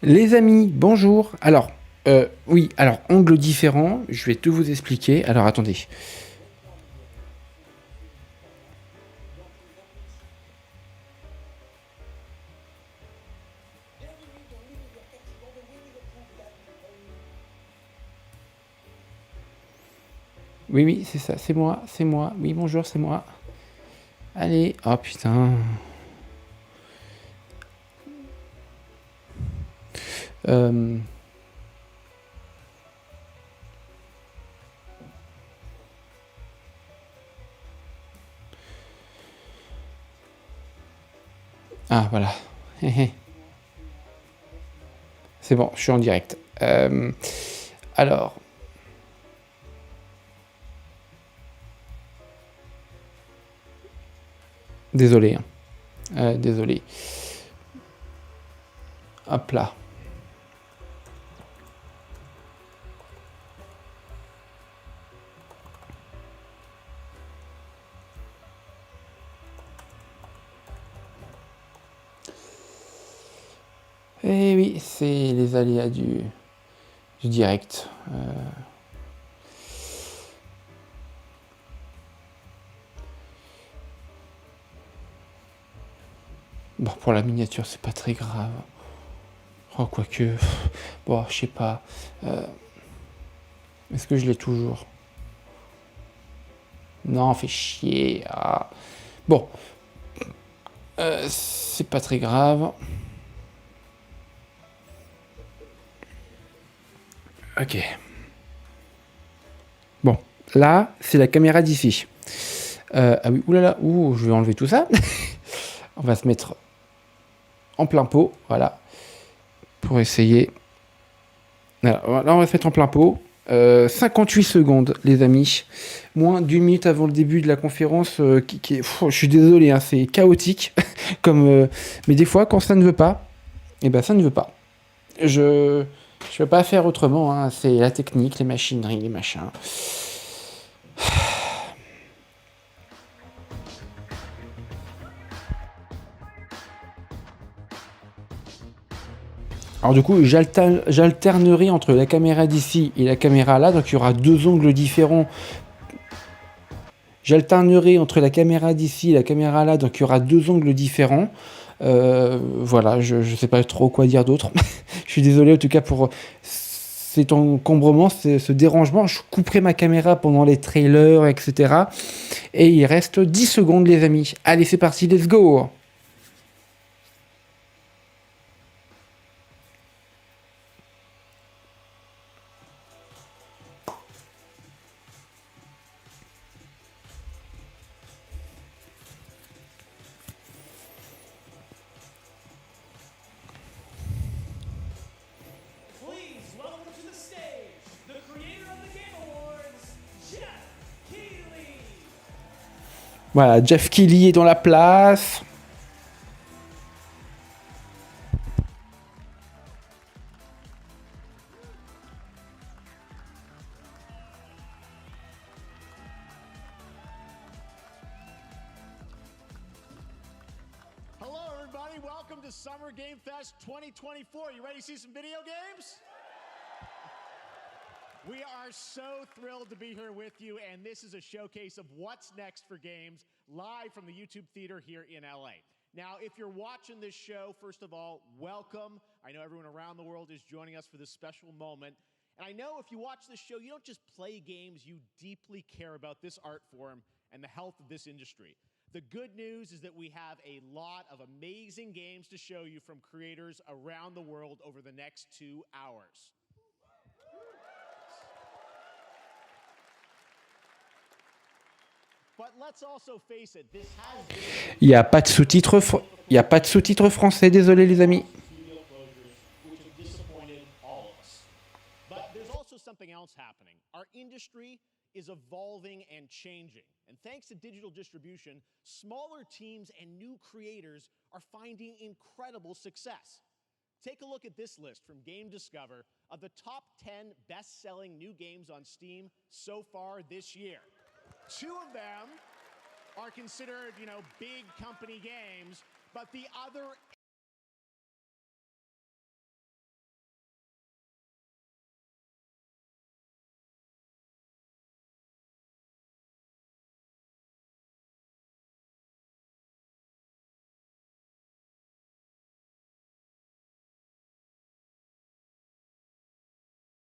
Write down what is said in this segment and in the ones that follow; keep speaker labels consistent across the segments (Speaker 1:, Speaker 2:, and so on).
Speaker 1: Les amis, bonjour. Alors, oui, alors, angle différent, je vais tout vous expliquer. Alors, attendez. Oui, oui, c'est ça, c'est moi, c'est moi. Oui, bonjour, c'est moi. Allez, oh putain. Euh, Ah, voilà. C'est bon, je suis en direct. Alors, désolé, hein. Désolé. Hop là. Eh oui, c'est les aléas du direct. Bon, pour la miniature, c'est pas très grave. Oh, quoique. Bon, je sais pas. Euh, Est-ce que je l'ai toujours? Non, fait chier. Ah. Bon, c'est pas très grave. Ok. Bon, là, c'est la caméra d'ici. Ah oui, oulala, ouh, je vais enlever tout ça. On va se mettre en plein pot, voilà, pour essayer. Alors, là, on va se mettre en plein pot. 58 secondes, les amis. Moins d'une minute avant le début de la conférence. Je suis désolé, hein, c'est chaotique. comme, mais des fois, quand ça ne veut pas, eh ben, ça ne veut pas. Je ne peux pas faire autrement. Hein, c'est la technique, les machineries, les machins. Alors du coup, j'alternerai entre la caméra d'ici et la caméra là, donc il y aura deux ongles différents. J'alternerai entre la caméra d'ici et la caméra là, donc il y aura deux ongles différents. Voilà, je ne sais pas trop quoi dire d'autre. Je suis désolé en tout cas pour cet encombrement, ce dérangement. Je couperai ma caméra pendant les trailers, etc. Et il reste 10 secondes les amis. Allez, c'est parti, let's go.
Speaker 2: Please welcome to the stage the creator of the Game Awards, Jeff Keighley.
Speaker 1: Voilà, Jeff Keighley est dans la place.
Speaker 2: Hello, everybody. Welcome to Summer Game Fest 2024. You ready to see some video games? We are so thrilled to be here with you, and this is a showcase of what's next for games live from the YouTube Theater here in LA. Now, if you're watching this show, first of all, welcome. I know everyone around the world is joining us for this special moment. And I know if you watch this show, you don't just play games, you deeply care about this art form and the health of this industry. The good news is that we have a lot of amazing games to show you from creators around the world over the next 2 hours. But let's also face it, this has been
Speaker 1: Il n'y a pas de sous-titres il y a pas de sous-titres français, désolé les amis.
Speaker 2: studio closures, which have disappointed all of us. But there's also something else happening. Our industry is evolving and changing. And thanks to digital distribution, smaller teams and new creators are finding incredible success. Take a look at this list from Game Discover of the top 10 best-selling new games on Steam so far this year. Two of them are considered, big company games, but the other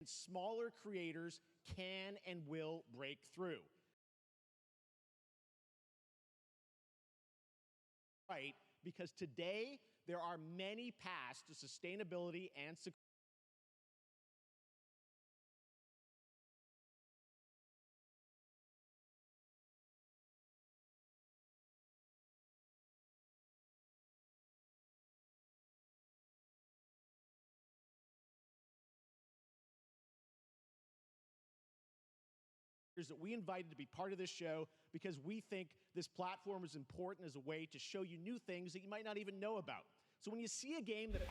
Speaker 2: smaller creators can and will break through. Right, because today there are many paths to sustainability and success. That we invited to be part of this show because we think this platform is important as a way to show you new things that you might not even know about. So when you see a game that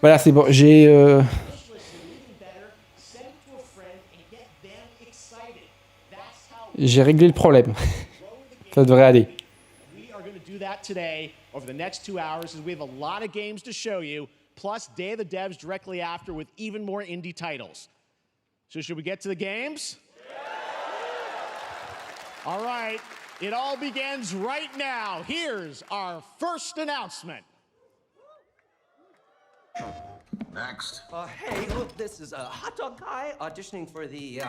Speaker 1: Voilà, c'est bon, j'ai réglé le problème. Ça devrait aller.
Speaker 2: We are going to do that today over the next 2 hours as we have a lot of games to show you, plus Day of the Devs directly after with even more indie titles. So should we get to the games? All right, it all begins right now. Here's our first announcement.
Speaker 3: Next.
Speaker 4: Hey, look, this is a hot dog guy auditioning for the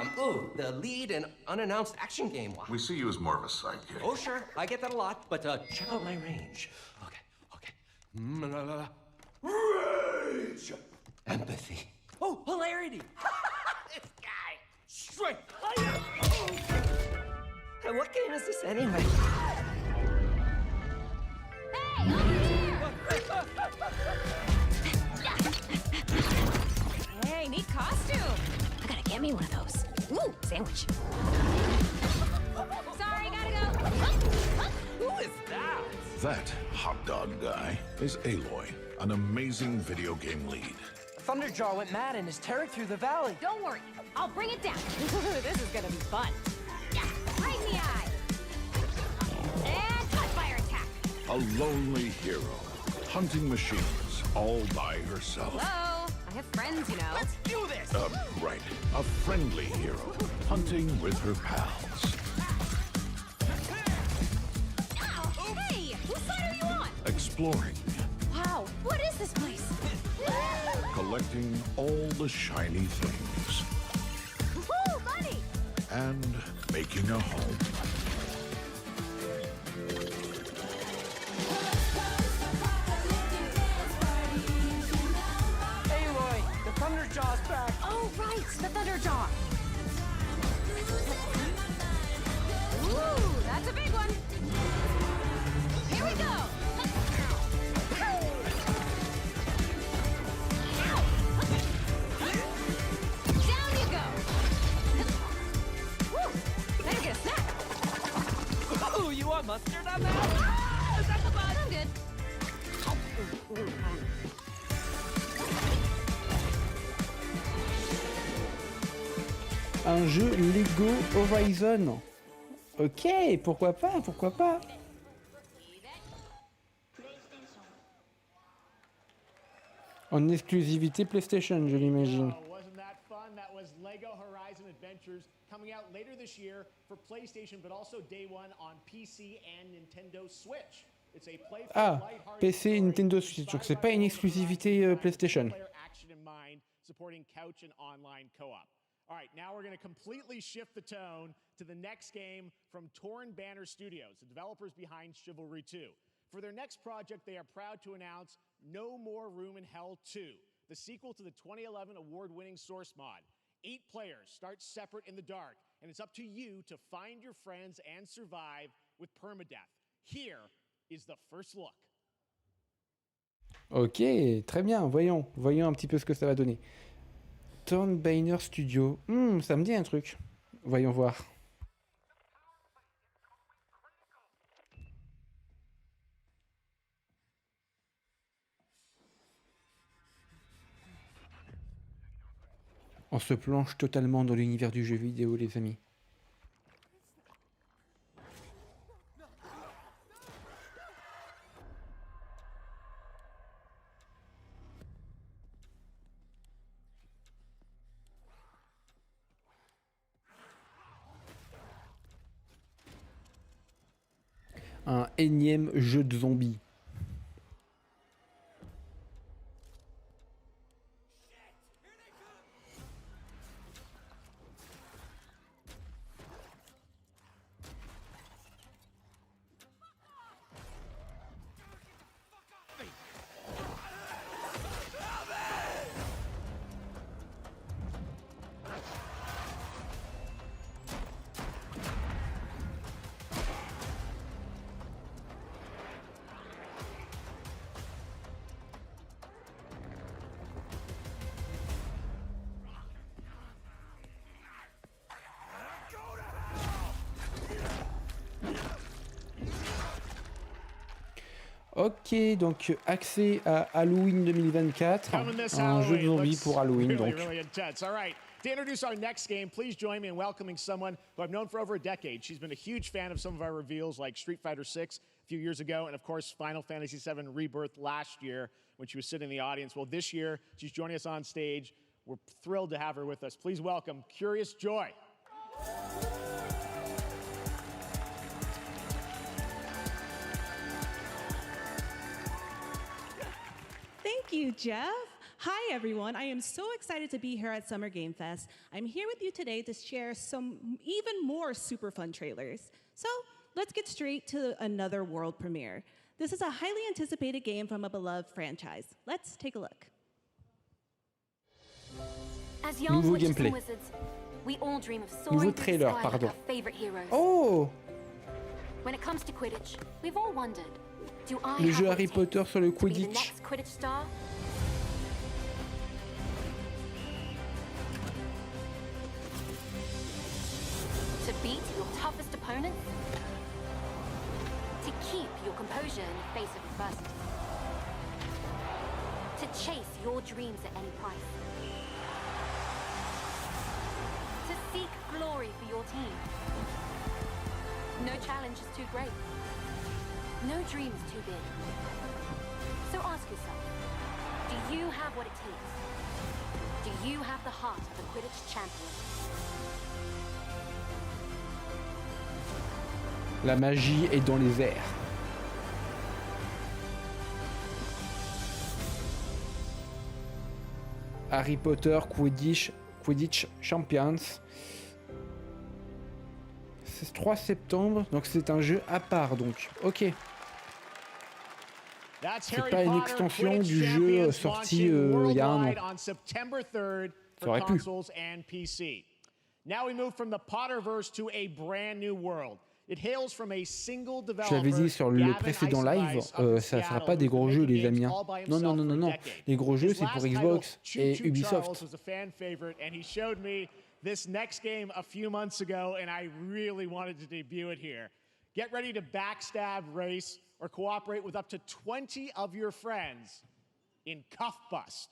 Speaker 4: lead and unannounced action game. Wow.
Speaker 3: We see you as more of a sidekick.
Speaker 4: Oh, sure, I get that a lot, but check out my range. Okay. Rage! Empathy. Oh, hilarity! This guy! Straight! Hey, what game is this anyway?
Speaker 5: Hey, neat costume. I gotta get me one of those. Ooh, sandwich. Sorry, gotta go.
Speaker 4: Who is that?
Speaker 3: That hot dog guy is Aloy, an amazing video game lead.
Speaker 6: Thunderjaw went mad and is tearing through the valley.
Speaker 5: Don't worry, I'll bring it down. This is gonna be fun. Yeah, right in the eye. And cut fire attack.
Speaker 3: A lonely hero, hunting machines all by herself.
Speaker 5: Hello, I have friends, you know.
Speaker 4: Let's do this!
Speaker 3: Right. A friendly hero, hunting with her pals.
Speaker 5: Ow, hey, whose side are you on?
Speaker 3: Exploring,
Speaker 5: Wow, what is this place?
Speaker 3: collecting all the shiny things,
Speaker 5: Woo, buddy!
Speaker 3: and making a home.
Speaker 6: Aloy, the Thunderjaw's back.
Speaker 5: Oh, right, the Thunderjaw. Ooh, that's a big one. Here we go. Down you go. Woo, better get a snack.
Speaker 6: Oh, you want mustard on that?
Speaker 5: Ah, is that the bud? I'm good.
Speaker 1: Un jeu Lego Horizon. Ok, pourquoi pas, pourquoi pas. En exclusivité PlayStation, je l'imagine.
Speaker 2: Oh, wasn't that fun? That was Lego Horizon Adventures coming out later this year for PlayStation, but also day one on PC and Nintendo Switch. It's a playful, lighthearted
Speaker 1: PC et
Speaker 2: story
Speaker 1: Nintendo Switch, donc c'est pas une exclusivité PlayStation.
Speaker 2: player action in mind, supporting couch and online co-op. All right, now we're going to completely shift the tone to the next game from Torn Banner Studios, the developers behind Chivalry 2. For their next project, they are proud to announce No More Room in Hell 2, the sequel to the 2011 award-winning Source mod. 8 players start separate in the dark, and it's up to you to find your friends and survive with permadeath. Here is the first look.
Speaker 1: Ok, très bien, voyons un petit peu ce que ça va donner. Torn Banner Studio, ça me dit un truc. Voyons voir. On se plonge totalement dans l'univers du jeu vidéo, les amis. Un énième jeu de zombies. Ok, donc accès à Halloween 2024, un jeu de zombies pour Halloween donc.
Speaker 2: Really intense. All right. To introduce our next game, please join me in welcoming someone who I've known for over a decade. She's been a huge fan of some of our reveals like Street Fighter VI a few years ago and, of course, Final Fantasy VII Rebirth last year when she was sitting in the audience. Well, this year, she's joining us on stage. We're thrilled to have her with us. Please welcome Curious Joy.
Speaker 7: Thank you, Jeff. Hi, everyone. I am so excited to be here at Summer Game Fest. I'm here with you today to share some even more super fun trailers. So let's get straight to another world premiere. This is a highly anticipated game from a beloved franchise. Let's take a look.
Speaker 5: As young
Speaker 1: Nouveau
Speaker 5: witches
Speaker 1: gameplay.
Speaker 5: and wizards, we all dream of soaring
Speaker 1: Nouveau
Speaker 5: through the
Speaker 1: trailer,
Speaker 5: sky like
Speaker 1: pardon.
Speaker 5: our favorite heroes.
Speaker 1: Oh,
Speaker 5: When it comes to Quidditch, we've all wondered, do I
Speaker 1: le
Speaker 5: have
Speaker 1: jeu
Speaker 5: what
Speaker 1: Harry
Speaker 5: it takes
Speaker 1: Potter sur le
Speaker 5: to be the
Speaker 1: Quidditch.
Speaker 5: next Quidditch star? To beat your toughest opponents? To keep your composure in the face of adversity? To chase your dreams at any price? To seek glory for your team? No challenge is too great. No dream is too big. So ask yourself, do you have what it takes? Do you have the heart of a Quidditch champion?
Speaker 1: La magie est dans les airs. Harry Potter Quidditch Champions. C'est 3 septembre, donc c'est un jeu à part donc. Ok. C'est pas une extension du jeu sorti il y a un an. Ça aurait pu.
Speaker 2: Now we move from the Potterverse to a brand new world. It hails from a single
Speaker 1: Je l'avais
Speaker 2: developer.
Speaker 1: dit sur le précédent live, ça sera pas des gros jeux les amis. Hein. Non, non, non, non, non. Les gros jeux c'est pour Xbox et Ubisoft.
Speaker 2: Was a fan favorite, and he showed me this next game a few months ago, and I really wanted to debut it here. Get ready to backstab, race, or cooperate with up to 20 of your friends in Cuff Bust.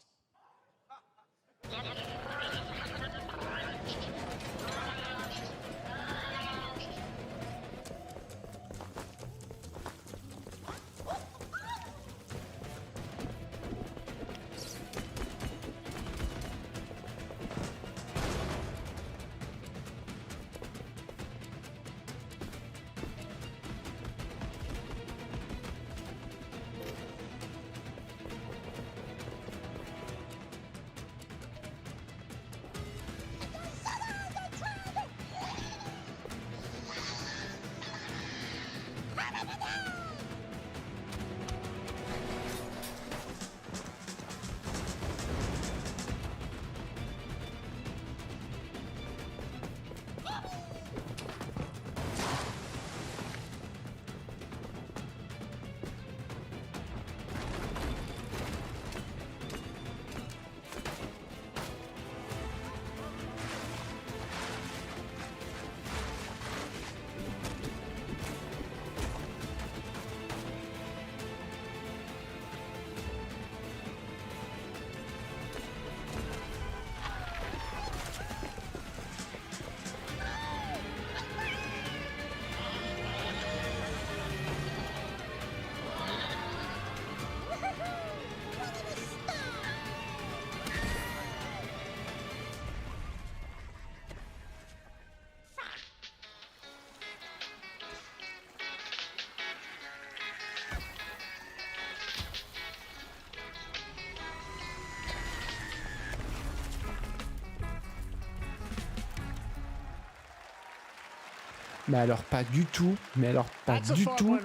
Speaker 1: Mais alors pas du tout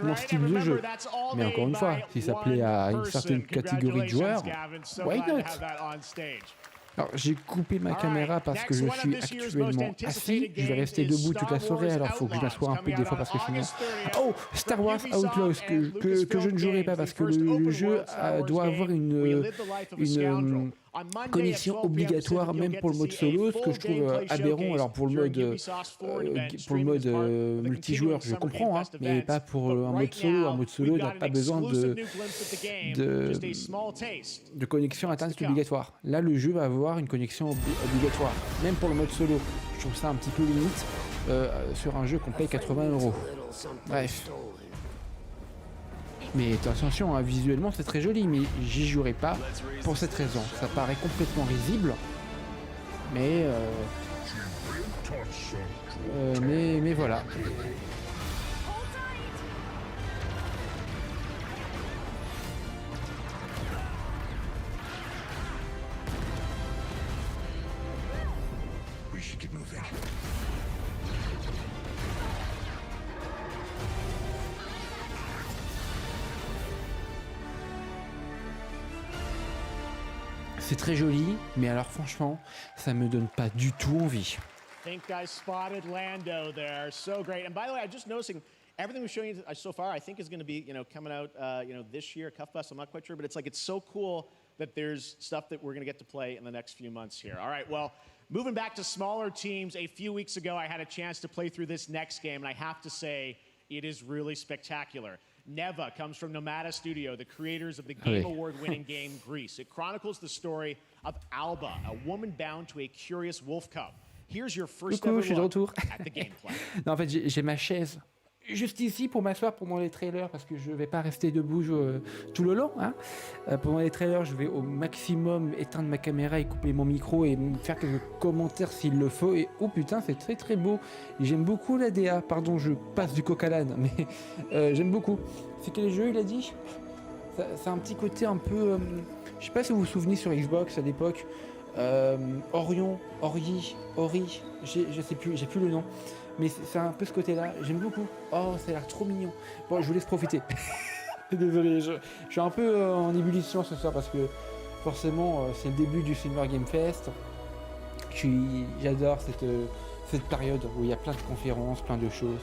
Speaker 1: mon style de jeu. Mais encore une fois, si ça plaît à une certaine catégorie de joueurs, why not? Alors j'ai coupé ma caméra parce que je suis actuellement assis, je vais rester debout toute la soirée, alors faut que je m'assoie un peu des fois parce que sinon... Oh, Star Wars Outlaws, que je ne jouerai pas parce que le jeu doit avoir une connexion obligatoire même pour le mode solo, ce que je trouve aberrant. Alors pour le mode multijoueur, je comprends, hein, mais pas pour un mode solo. Un mode solo n'a pas besoin de connexion internet obligatoire. Là, le jeu va avoir une connexion obligatoire, même pour le mode solo. Je trouve ça un petit peu limite sur un jeu qu'on paye 80 €. Bref. Mais attention, hein, visuellement c'est très joli, mais j'y jouerai pas pour cette raison. Ça paraît complètement risible, mais voilà.
Speaker 3: We should get moving.
Speaker 1: C'est très joli, mais alors franchement, ça me donne pas du tout envie.
Speaker 2: Think I spotted Lando there. So great. And by the way, I'm just noticing everything we've shown you so far, I think is going to be, coming out, this year, Cuff Bus. I'm not quite sure, but it's so cool that there's stuff that we're going to get to play in the next few months here. All right, well, moving back to smaller teams, a few weeks ago, I had a chance to play through this next game, and I have to say, it is really spectacular. Neva comes from Nomada Studio, the creators of the Game Award-winning game Grease. It chronicles the story of Alba, a woman bound to a curious wolf cub. Here's your first
Speaker 1: Coucou,
Speaker 2: ever
Speaker 1: je suis de
Speaker 2: look
Speaker 1: retour.
Speaker 2: at the gameplay.
Speaker 1: Non, en fait, j'ai ma chaise juste ici pour m'asseoir pendant les trailers parce que je vais pas rester debout tout le long. Hein. Pendant les trailers, je vais au maximum éteindre ma caméra et couper mon micro et faire quelques commentaires s'il le faut. Et oh putain, c'est très très beau. J'aime beaucoup la DA. Pardon, je passe du coq à l'âne, mais j'aime beaucoup. C'est quel jeu il a dit ? C'est un petit côté un peu. Je sais pas si vous vous souvenez sur Xbox à l'époque. Ori, je sais plus, j'ai plus le nom. Mais c'est un peu ce côté-là, j'aime beaucoup. Oh, ça a l'air trop mignon. Bon, je vous laisse profiter. Désolé, je suis un peu en ébullition ce soir parce que forcément, c'est le début du Summer Game Fest. J'adore cette période où il y a plein de conférences, plein de choses.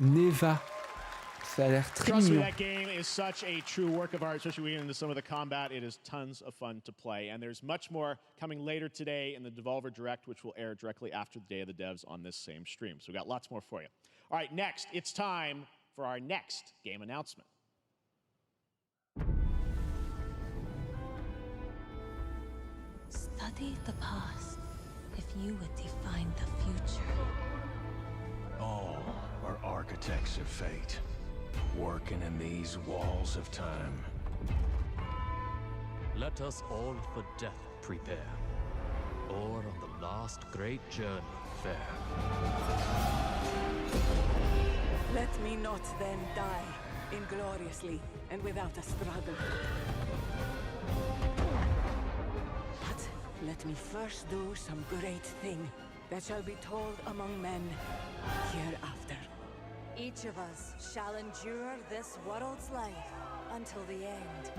Speaker 1: Neva, ça a l'air très
Speaker 2: Trust me,
Speaker 1: mignon.
Speaker 2: that game is such a true work of art, especially when we get into some of the combat. It is tons of fun to play. And there's much more coming later today in the Devolver Direct, which will air directly after the Day of the Devs on this same stream. So we've got lots more for you. All right, next, it's time for our next game announcement.
Speaker 5: Study the past if you would define the future.
Speaker 8: All are architects of fate, working in these walls of time.
Speaker 9: Let us all for death prepare, or on the last great journey fare.
Speaker 10: Let me not then die ingloriously and without a struggle. But let me first do some great thing that shall be told among men hereafter.
Speaker 5: Each of us shall endure this world's life until the end.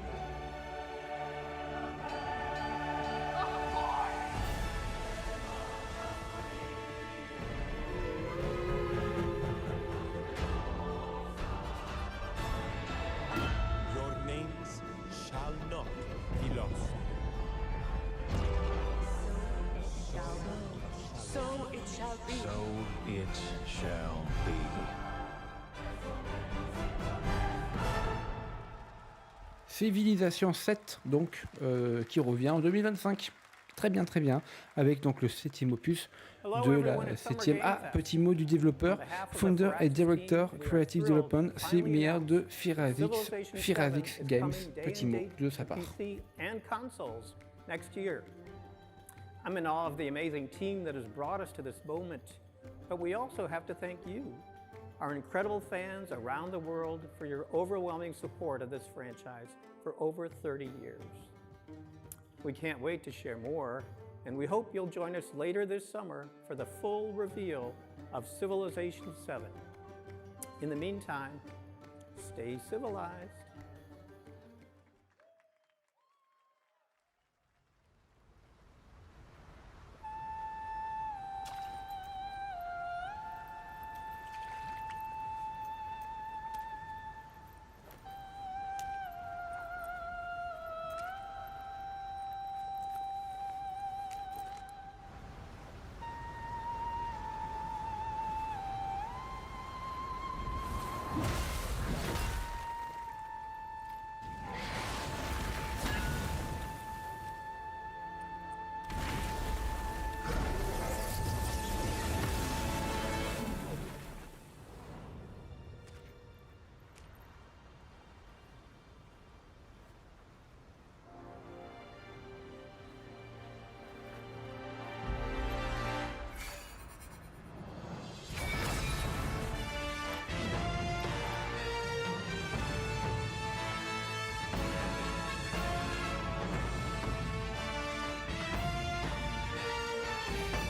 Speaker 8: Your names shall not be lost.
Speaker 10: So it shall be.
Speaker 8: So it shall be.
Speaker 1: Civilisation 7, donc, qui revient en 2025. Très bien, avec donc le 7e opus de la 7e. Ah, petit mot du développeur, founder et director creative development, c'est meilleur de Firazix Games, petit mot de sa part.
Speaker 11: I'm in awe of the amazing team that has brought us to this moment, but we also have to thank you, our incredible fans around the world, for your overwhelming support of this franchise for over 30 years. We can't wait to share more, and we hope you'll join us later this summer for the full reveal of Civilization VII. In the meantime, stay civilized.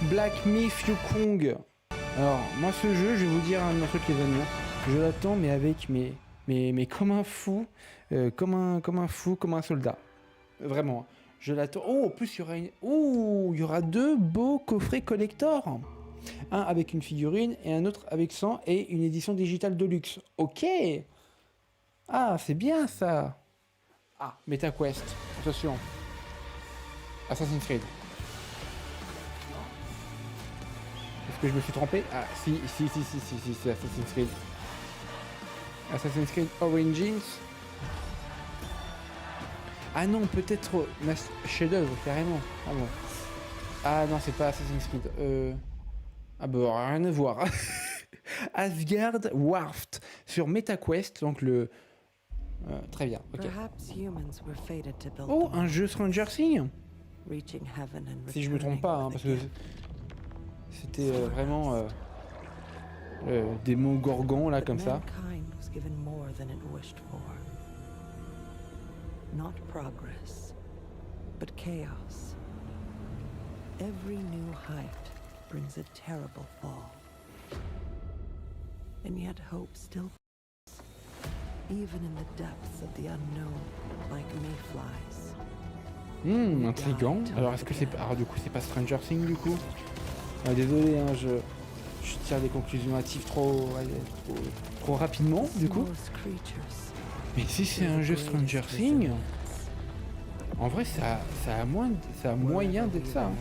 Speaker 1: Black Myth Yukong. Alors, moi, ce jeu, je vais vous dire un truc, les amis. Je l'attends, mais avec mais comme un fou, comme un fou, comme un soldat. Vraiment, je l'attends. Oh, en plus, il y aura 2 beaux coffrets collector. Un avec une figurine et un autre avec 100 et une édition digitale de luxe. Ok. Ah, c'est bien ça. Ah, MetaQuest. Attention. Assassin's Creed. Est-ce que je me suis trompé? Ah, si, c'est Assassin's Creed. Assassin's Creed Origins. Ah non, peut-être chef-d'œuvre, carrément. Ah bon. Ah non, c'est pas Assassin's Creed. Ah bah, rien à voir. Asgard Warfed sur MetaQuest, donc le... très bien, ok. Oh, un jeu Stranger Things. Si je me trompe pas, hein, parce que c'était vraiment des mots gorgons là comme ça.
Speaker 10: Not progress, but chaos. Every new height brings a terrible fall. And yet hope still even in the depths of the unknown, like mayflies.
Speaker 1: Intriguant. Alors est-ce que c'est... Alors du coup c'est pas Stranger Things du coup. Désolé, hein, je tire des conclusions hâtives trop rapidement du coup. Mais si c'est un jeu Stranger Things, en vrai ça a moyen d'être ça. Hein.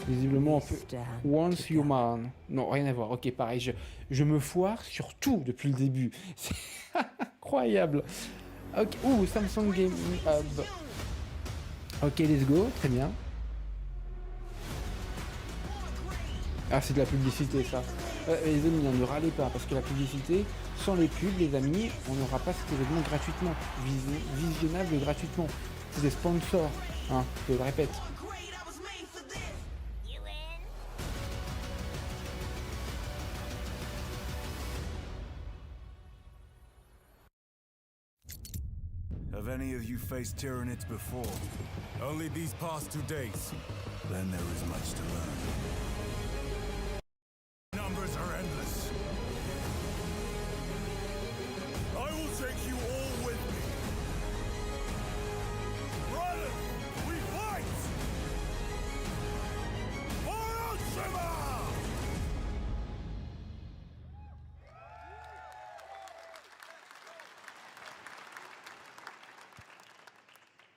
Speaker 1: Visiblement on peut... Once Human. Non, rien à voir. Ok, pareil, je me foire sur tout depuis le début. C'est incroyable. Ok, Samsung Game Hub. Ok, let's go, très bien. Ah, c'est de la publicité ça. Les amis, ne râlez pas, parce que la publicité, sans les pubs, les amis, on n'aura pas cet événement gratuitement, visionnable gratuitement. C'est des sponsors, hein, je le répète.
Speaker 12: Have any of you faced Tyranids before? Only these past 2 days. Then there is much to learn. Numbers are endless. I will take you all with me. Brothers, we fight! For Ultima!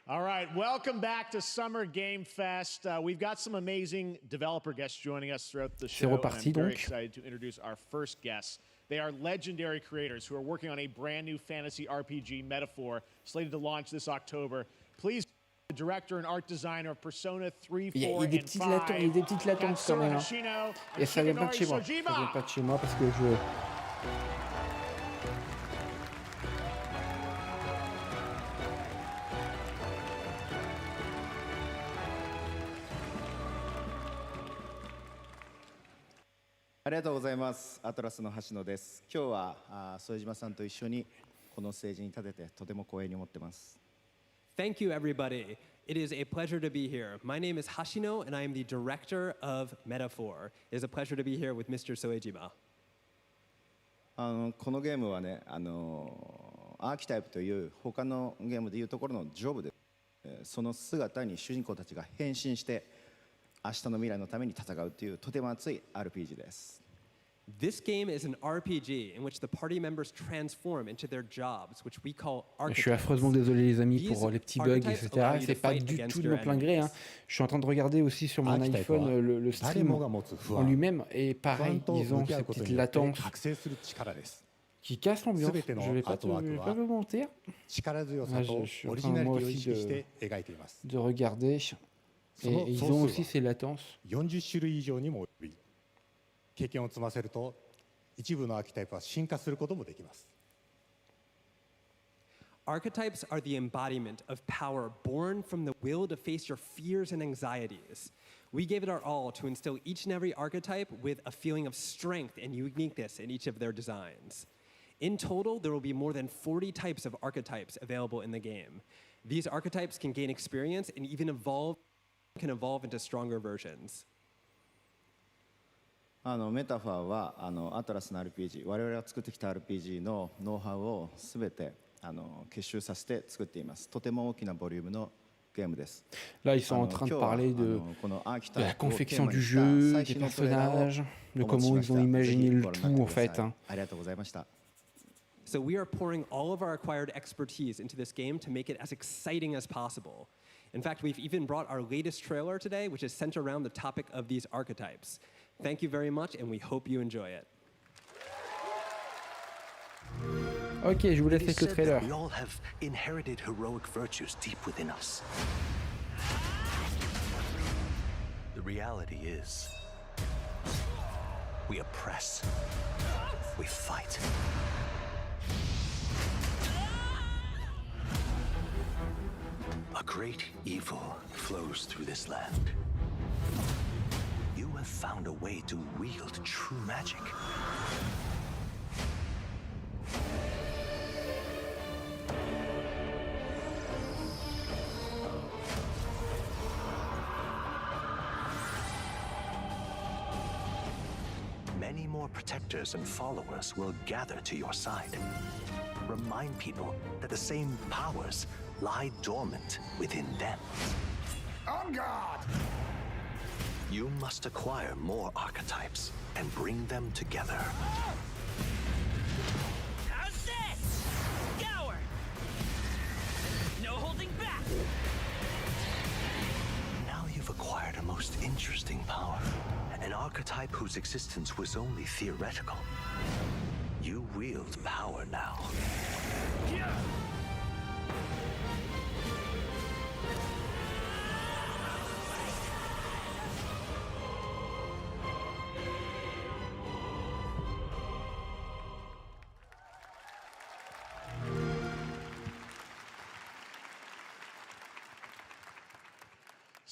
Speaker 2: All right, welcome back to Summer Game Fest. We've got some amazing developer guests joining us throughout the show.
Speaker 1: Reparti,
Speaker 2: and I'm very
Speaker 1: donc.
Speaker 2: excited to introduce our first guests. They are legendary creators who are working on a brand new fantasy RPG, Metaphor, slated to launch this October. Please, the director and art designer of Persona 3, 4,
Speaker 1: Il y a des petites latences quand même. Hein. Et ça vient pas de chez moi. Ça vient pas de chez moi parce que je...
Speaker 13: りがとうございます。アトラスの橋野です。今日は副島さんと一緒にこのステージに立ててとても光栄に思ってます。
Speaker 14: Thank you, everybody. It is a pleasure to be here. My name is Hashino, and I am the director of Metaphor. It is a pleasure to be here with Mr. Soejima.
Speaker 13: このゲームはね、アーキタイプという他のゲームでいうところのジョブで、その姿に主人公たちが変身して明日の未来のために戦うというとても熱い RPG です。
Speaker 14: This game is an RPG in which the party members transform into their jobs, which we call archetypes.
Speaker 1: Je suis affreusement désolé les amis pour les petits bugs, etc. C'est pas du tout de mon plein gré. Je suis en train de regarder aussi sur mon iPhone le stream en lui-même et pareil, ils ont cette petite latence qui casse l'ambiance. Je vais pas vous mentir. Je suis en train moi aussi de regarder et ils ont aussi ces latences.
Speaker 15: 経験を積ませると一部のアーキタイプは進化することもできます。
Speaker 14: Archetypes are the embodiment of power born from the will to face your fears and anxieties. We gave it our all to instill each and every archetype with a feeling of strength and uniqueness in each of their designs. In total, there will be more than 40 types of archetypes available in the game. These archetypes can gain experience and even evolve into stronger versions.
Speaker 13: メタファーはアトラスの RPG、我々が作ってきた RPG のノウハウをすべて結集させて作っています。とても大きなボリュームのゲームです。
Speaker 1: Là, ils sont en train de parler de la confection du jeu, des personnages, de comment ils ont imaginé le tout en fait.
Speaker 13: ありがとうございました。
Speaker 14: So we are pouring all of our acquired expertise into this game to make it as exciting as possible. In fact, we've even brought our latest trailer today, which is centered around the topic of these archetypes. Thank you very much, and we hope you enjoy it.
Speaker 1: Ok, je vous laisse avec le trailer.
Speaker 16: We all have inherited heroic virtues deep within us. The reality is, we oppress, we fight. A great evil flows through this land. You have found a way to wield true magic. Many more protectors and followers will gather to your side. Remind people that the same powers lie dormant within them. On guard! You must acquire more archetypes and bring them together.
Speaker 6: How's this? Gower! No holding back!
Speaker 16: Now you've acquired a most interesting power. An archetype whose existence was only theoretical. You wield power now.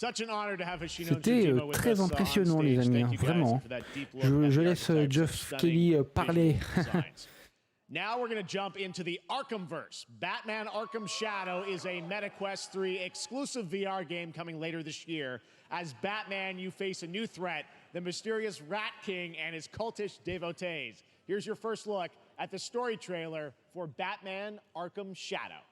Speaker 1: C'était très impressionnant les amis, vraiment. Je laisse Geoff Kelly parler.
Speaker 2: Now we're going to jump into the Arkhamverse. Batman Arkham Shadow is a MetaQuest 3 exclusive VR game coming later this year. As Batman, you face a new threat, the mysterious Rat King and his cultish devotees. Here's your first look at the story trailer for Batman Arkham Shadow.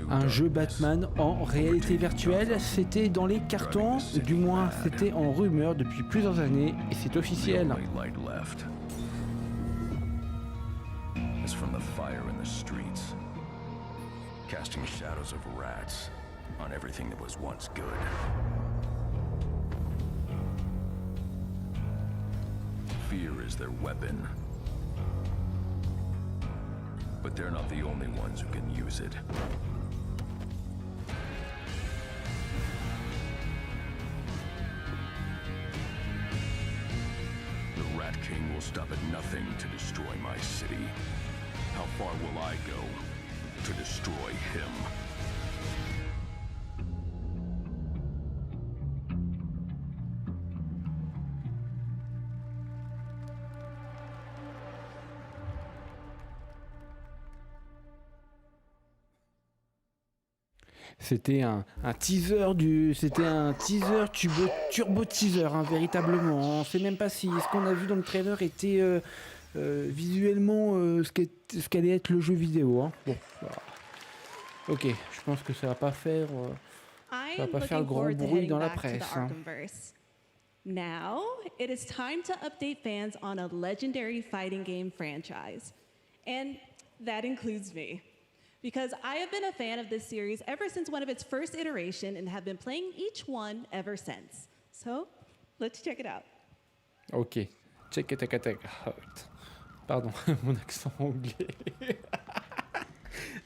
Speaker 1: Un jeu Batman en réalité virtuelle, c'était dans les cartons, du moins c'était en rumeur depuis plusieurs années et c'est officiel.
Speaker 8: Casting shadows of rats on everything that was once good. Fear is their weapon. But they're not the only ones who can use it. The Rat King will stop at nothing to destroy my city.
Speaker 3: How far will I go to destroy him?
Speaker 1: C'était un teaser turbo teaser, hein, véritablement. On sait même pas si ce qu'on a vu dans le trailer était visuellement ce qu'allait être le jeu vidéo. Hein. Bon, voilà. Ok, je pense que ça va pas faire le gros bruit dans la presse. Hein.
Speaker 7: Now, it is time to update fans on a legendary fighting game franchise. And that includes me. Because I have been a fan of this series ever since one of its first iteration and have been playing each one ever since. So, let's check it out.
Speaker 1: Ok, check it out. Pardon, mon accent anglais.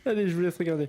Speaker 1: Allez, je vous laisse regarder.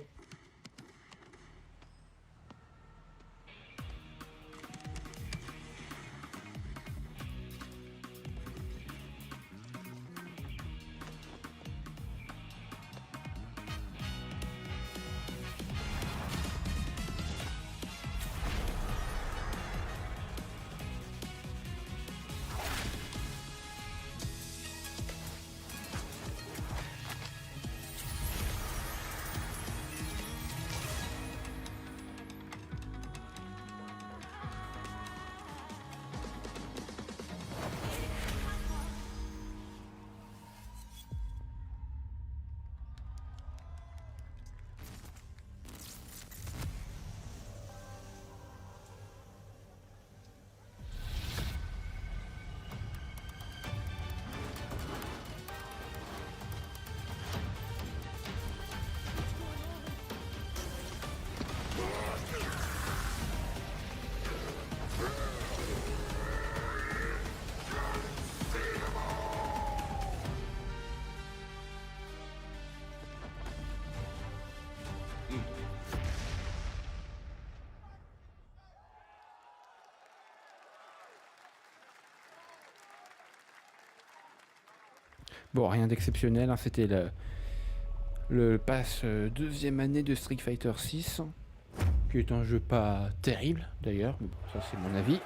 Speaker 1: Bon, rien d'exceptionnel, hein, c'était le pass deuxième année de Street Fighter 6, qui est un jeu pas terrible d'ailleurs, mais bon, ça c'est mon avis.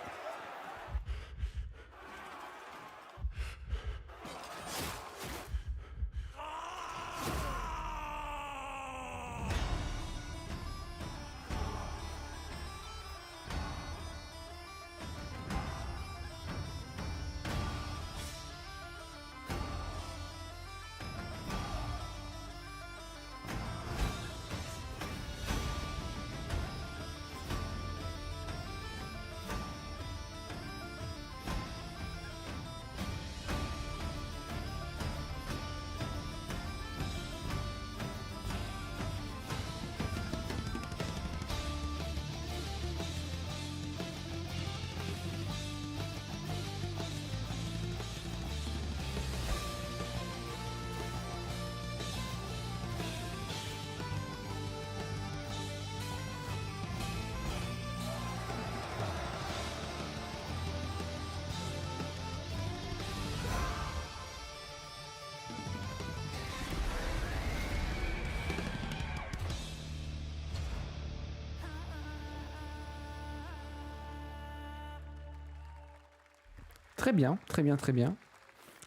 Speaker 1: Très bien, très bien, très bien.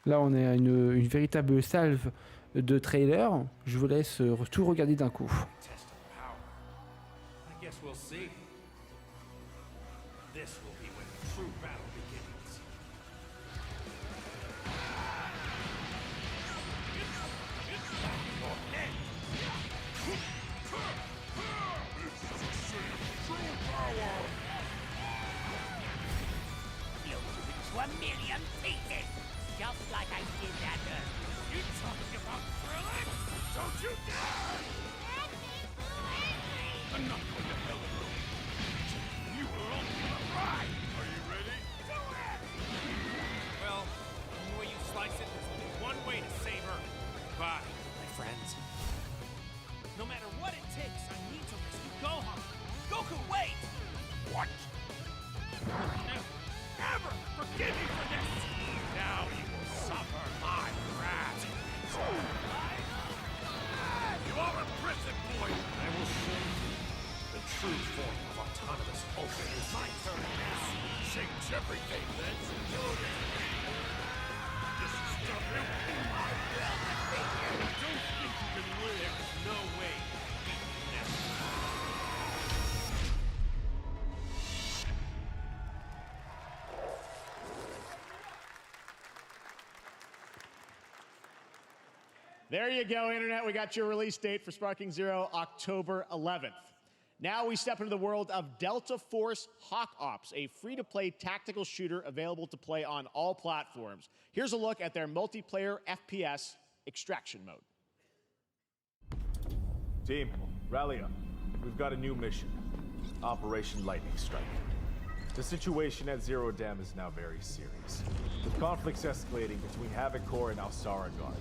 Speaker 1: Là, on est à une véritable salve de trailers. Je vous laisse tout regarder d'un coup.
Speaker 8: I guess we'll see. This will be when the true battle begins.
Speaker 6: To a million pieces, just like I did that earth. You talking about thrilling? Don't you dare! Enough of the hell room. You were only a ride. Are you ready? Do it!
Speaker 17: Well, the way you slice it, there's only one way to save Earth. Goodbye, my friends. No matter what it takes, I need to rescue Gohan. Goku, wait!
Speaker 8: What?
Speaker 17: Ever forgive you for this!
Speaker 8: Now you will suffer my wrath.
Speaker 2: There you go, Internet. We got your release date for Sparking Zero, October 11th. Now we step into the world of Delta Force Hawk Ops, a free-to-play tactical shooter available to play on all platforms. Here's a look at their multiplayer FPS extraction mode.
Speaker 12: Team, rally up. We've got a new mission. Operation Lightning Strike. The situation at Zero Dam is now very serious, with conflicts escalating between Havoc Corps and Alsara Guard.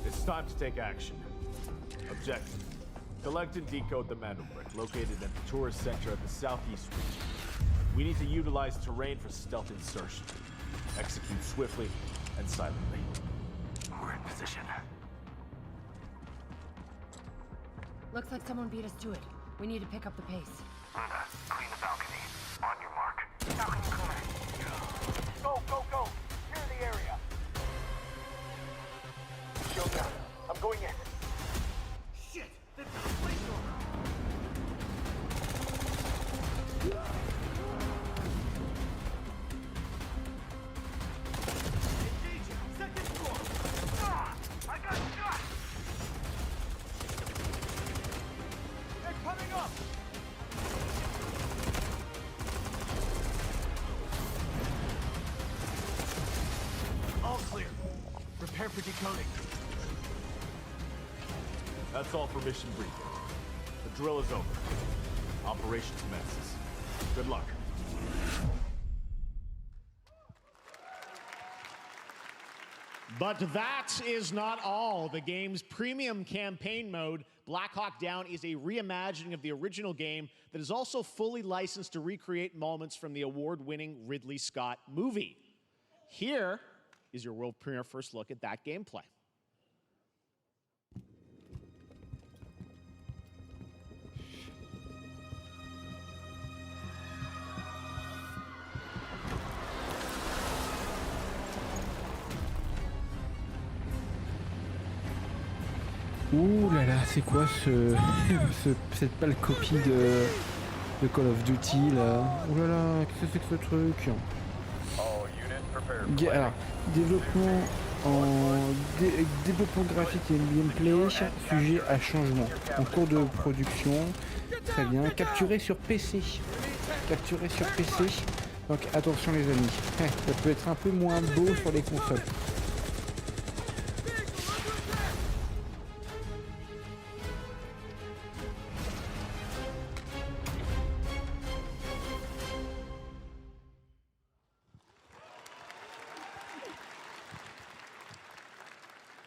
Speaker 12: It's time to take action. Objective: collect and decode the Mando Brick located at the tourist center of the southeast region. We need to utilize terrain for stealth insertion. Execute swiftly and silently.
Speaker 18: We're in position.
Speaker 19: Looks like someone beat us to it. We need to pick up the pace.
Speaker 18: Rana, clean the balcony. On your mark. Balcony clear. Go, go, go! Clear the area. Shield down. I'm going in.
Speaker 6: Shit! They've got a flamethrower! Engaging! Second floor!
Speaker 18: Ah! I got shot!
Speaker 6: They're coming up!
Speaker 12: All clear. Prepare for decoding. That's all for mission briefing. The drill is over. Operation commences. Good luck.
Speaker 2: But that is not all. The game's premium campaign mode, Black Hawk Down, is a reimagining of the original game that is also fully licensed to recreate moments from the award-winning Ridley Scott movie. Here is your world premiere first look at that gameplay.
Speaker 1: Ouh là là, c'est quoi cette pâle copie de Call of Duty là? Ouh là là, qu'est-ce que c'est que ce truc? Alors, développement graphique et gameplay, sujet à changement, en cours de production, très bien, capturé sur PC, donc attention les amis, ça peut être un peu moins beau sur les consoles.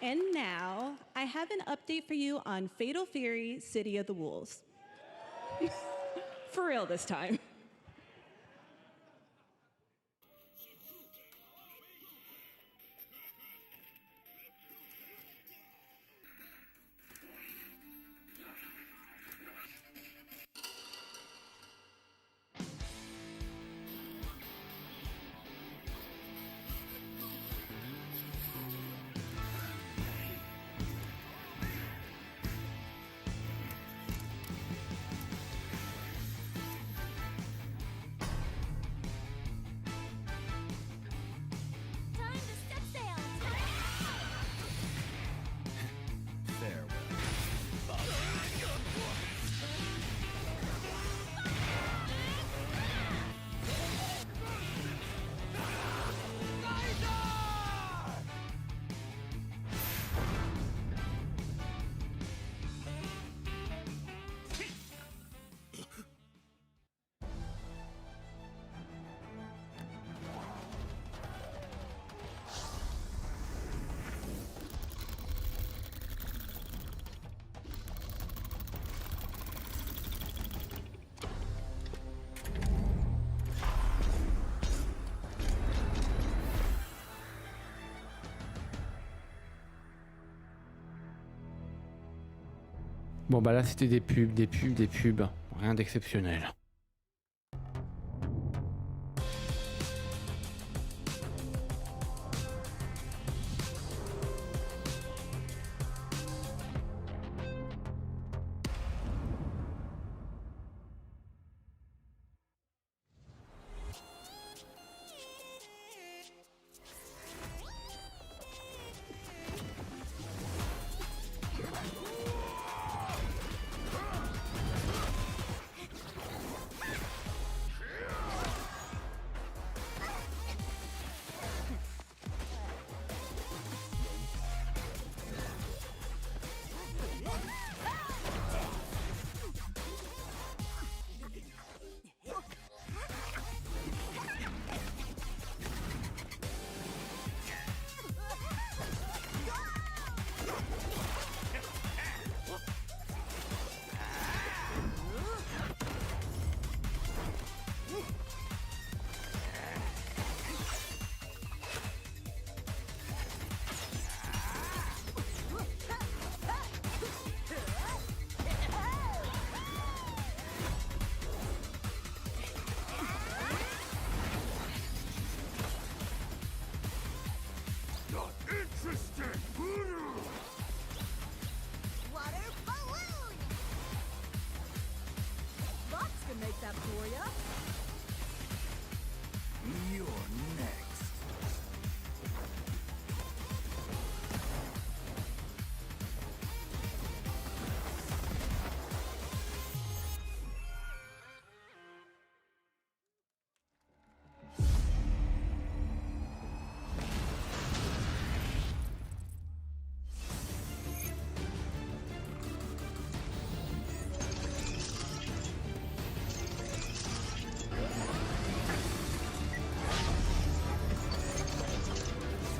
Speaker 7: And now, I have an update for you on Fatal Fury, City of the Wolves. For real this time.
Speaker 1: Bon bah là c'était des pubs, rien d'exceptionnel.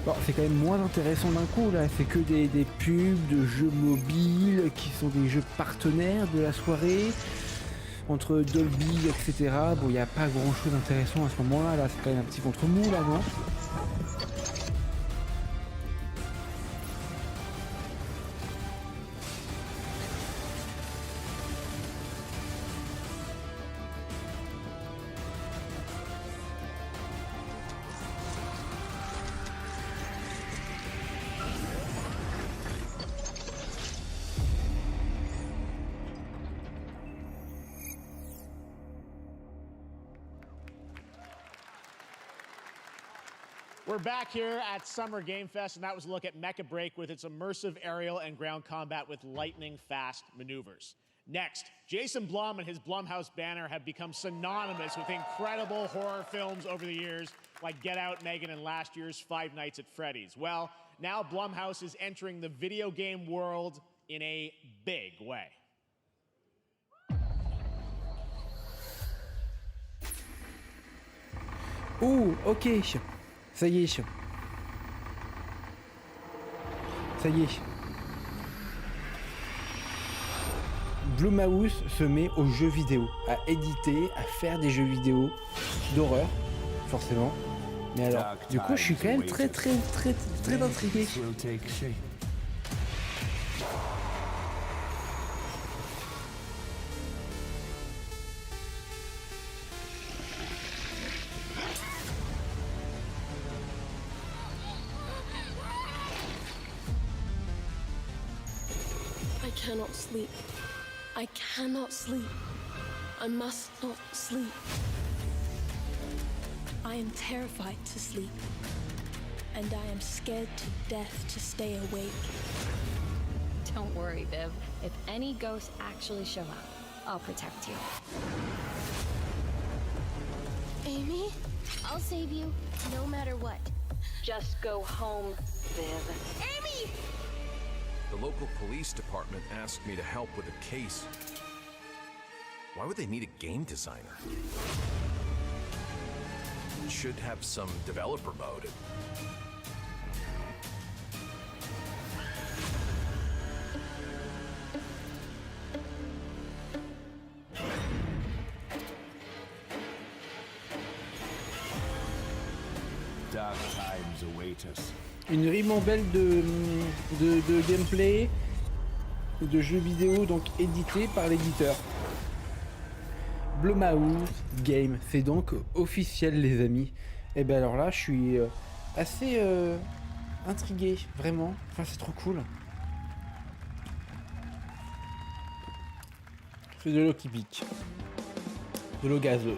Speaker 1: Bon, c'est quand même moins intéressant d'un coup là, c'est que des pubs de jeux mobiles qui sont des jeux partenaires de la soirée, entre Dolby, etc. Bon, il n'y a pas grand chose d'intéressant à ce moment-là, là, c'est quand même un petit ventre mou là, non?
Speaker 2: We're back here at Summer Game Fest, and that was a look at Mecha Break with its immersive aerial and ground combat with lightning-fast maneuvers. Next, Jason Blum and his Blumhouse banner have become synonymous with incredible horror films over the years, like Get Out, Megan, and last year's Five Nights at Freddy's. Well, now Blumhouse is entering the video game world in a big way.
Speaker 1: Oh, ok. Ça y est. Ça y est. Blumhouse se met aux jeux vidéo, à éditer, à faire des jeux vidéo d'horreur, forcément. Mais alors, du coup, je suis quand même très intrigué.
Speaker 20: I cannot sleep. I cannot sleep. I must not sleep. I am terrified to sleep. And I am scared to death to stay awake.
Speaker 19: Don't worry, Viv. If any ghosts actually show up, I'll protect you.
Speaker 20: Amy, I'll save you, no matter what.
Speaker 19: Just go home, Viv.
Speaker 20: Amy!
Speaker 21: The local police department asked me to help with a case. Why would they need a game designer? It should have some developer mode.
Speaker 8: Dark times await us.
Speaker 1: Une ribambelle de gameplay, de jeux vidéo donc édités par l'éditeur. Blumhouse Game, c'est donc officiel les amis. Et ben alors là je suis assez intrigué, vraiment. Enfin c'est trop cool. C'est de l'eau qui pique. De l'eau gazeuse.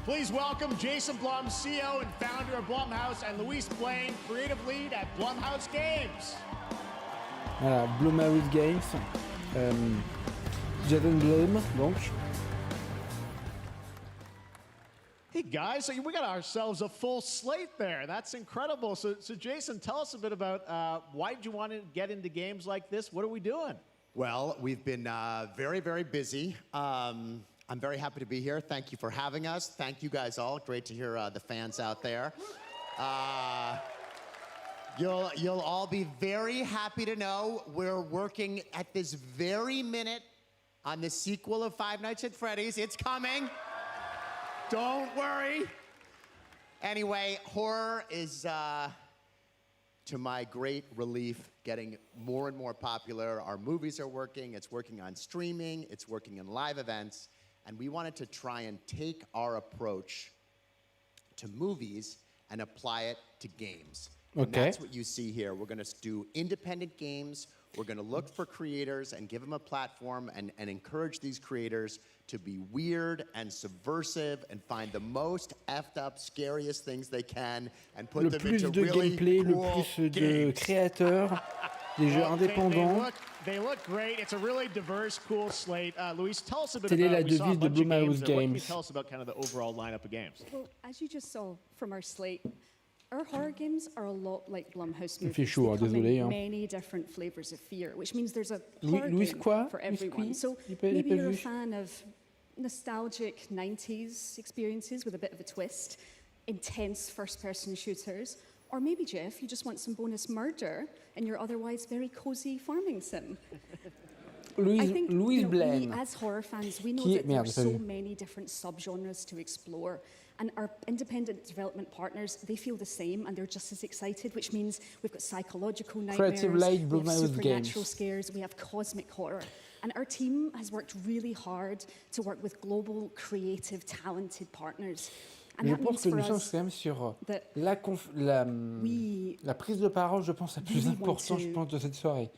Speaker 2: Please welcome Jason Blum, CEO and founder of Blumhouse, and Luis Blaine, creative lead at Blumhouse Games.
Speaker 1: Voilà, Blumhouse Games. Jason Blum, donc.
Speaker 2: Hey guys, so we got ourselves a full slate there. That's incredible. So Jason, tell us a bit about why did you want to get into games like this? What are we doing?
Speaker 22: Well, we've been very, very busy. I'm very happy to be here. Thank you for having us. Thank you guys all. Great to hear the fans out there. You'll all be very happy to know we're working at this very minute on the sequel of Five Nights at Freddy's. It's coming. Don't worry. Anyway, horror is, to my great relief, getting more and more popular. Our movies are working. It's working on streaming. It's working in live events. And we wanted to try and take our approach to movies and apply it to games.
Speaker 1: Okay.
Speaker 22: And that's what you see here. We're going to do independent games. We're going to look for creators and give them a platform and encourage these creators to be weird and subversive and find the most effed up, scariest things they can and put them into really
Speaker 1: gameplay,
Speaker 22: cool
Speaker 1: le plus de
Speaker 22: games.
Speaker 1: créateurs, des jeux indépendants.
Speaker 2: They look great. It's a really diverse, cool slate. Luis, tell us a bit
Speaker 1: Telle est
Speaker 2: about.
Speaker 1: la
Speaker 2: We saw a
Speaker 1: devise de
Speaker 2: bunch of
Speaker 1: Blumhouse
Speaker 2: games there. What can you
Speaker 1: Games.
Speaker 2: tell us about kind of the overall lineup of games?
Speaker 23: Well, as you just saw from our slate, our horror games are a lot like Blumhouse
Speaker 1: Il
Speaker 23: movies.
Speaker 1: fait chaud,
Speaker 23: They come
Speaker 1: désolé.
Speaker 23: in many different flavors of fear, which means there's a
Speaker 1: Louis-
Speaker 23: horror
Speaker 1: Louis
Speaker 23: game
Speaker 1: quoi?
Speaker 23: for
Speaker 1: Louis
Speaker 23: everyone.
Speaker 1: qui?
Speaker 23: So
Speaker 1: J'ai pas- j'ai
Speaker 23: maybe
Speaker 1: pas
Speaker 23: you're a
Speaker 1: vu.
Speaker 23: fan of nostalgic 90s experiences with a bit of a twist, intense first-person shooters, Or maybe, Jeff, you just want some bonus murder in your otherwise very cozy farming sim. I think,
Speaker 1: Louise
Speaker 23: we,
Speaker 1: Blaine,
Speaker 23: as horror fans, we know
Speaker 1: qui est-
Speaker 23: that there are
Speaker 1: merde,
Speaker 23: so
Speaker 1: j'ai pas vu.
Speaker 23: many different subgenres to explore. And our independent development partners, they feel the same and they're just as excited, which means we've got psychological nightmares,
Speaker 1: Creative Light,
Speaker 23: we have
Speaker 1: Blumhouse
Speaker 23: supernatural
Speaker 1: Games.
Speaker 23: scares, we have cosmic horror. And our team has worked really hard to work with global, creative, talented partners. And
Speaker 1: Je
Speaker 23: that
Speaker 1: pense
Speaker 23: means
Speaker 1: que
Speaker 23: for
Speaker 1: nous sommes
Speaker 23: us
Speaker 1: quand même sur
Speaker 23: that
Speaker 1: la prise de parole, je pense, la plus
Speaker 23: really want
Speaker 1: importante,
Speaker 23: to-
Speaker 1: je pense, de cette soirée.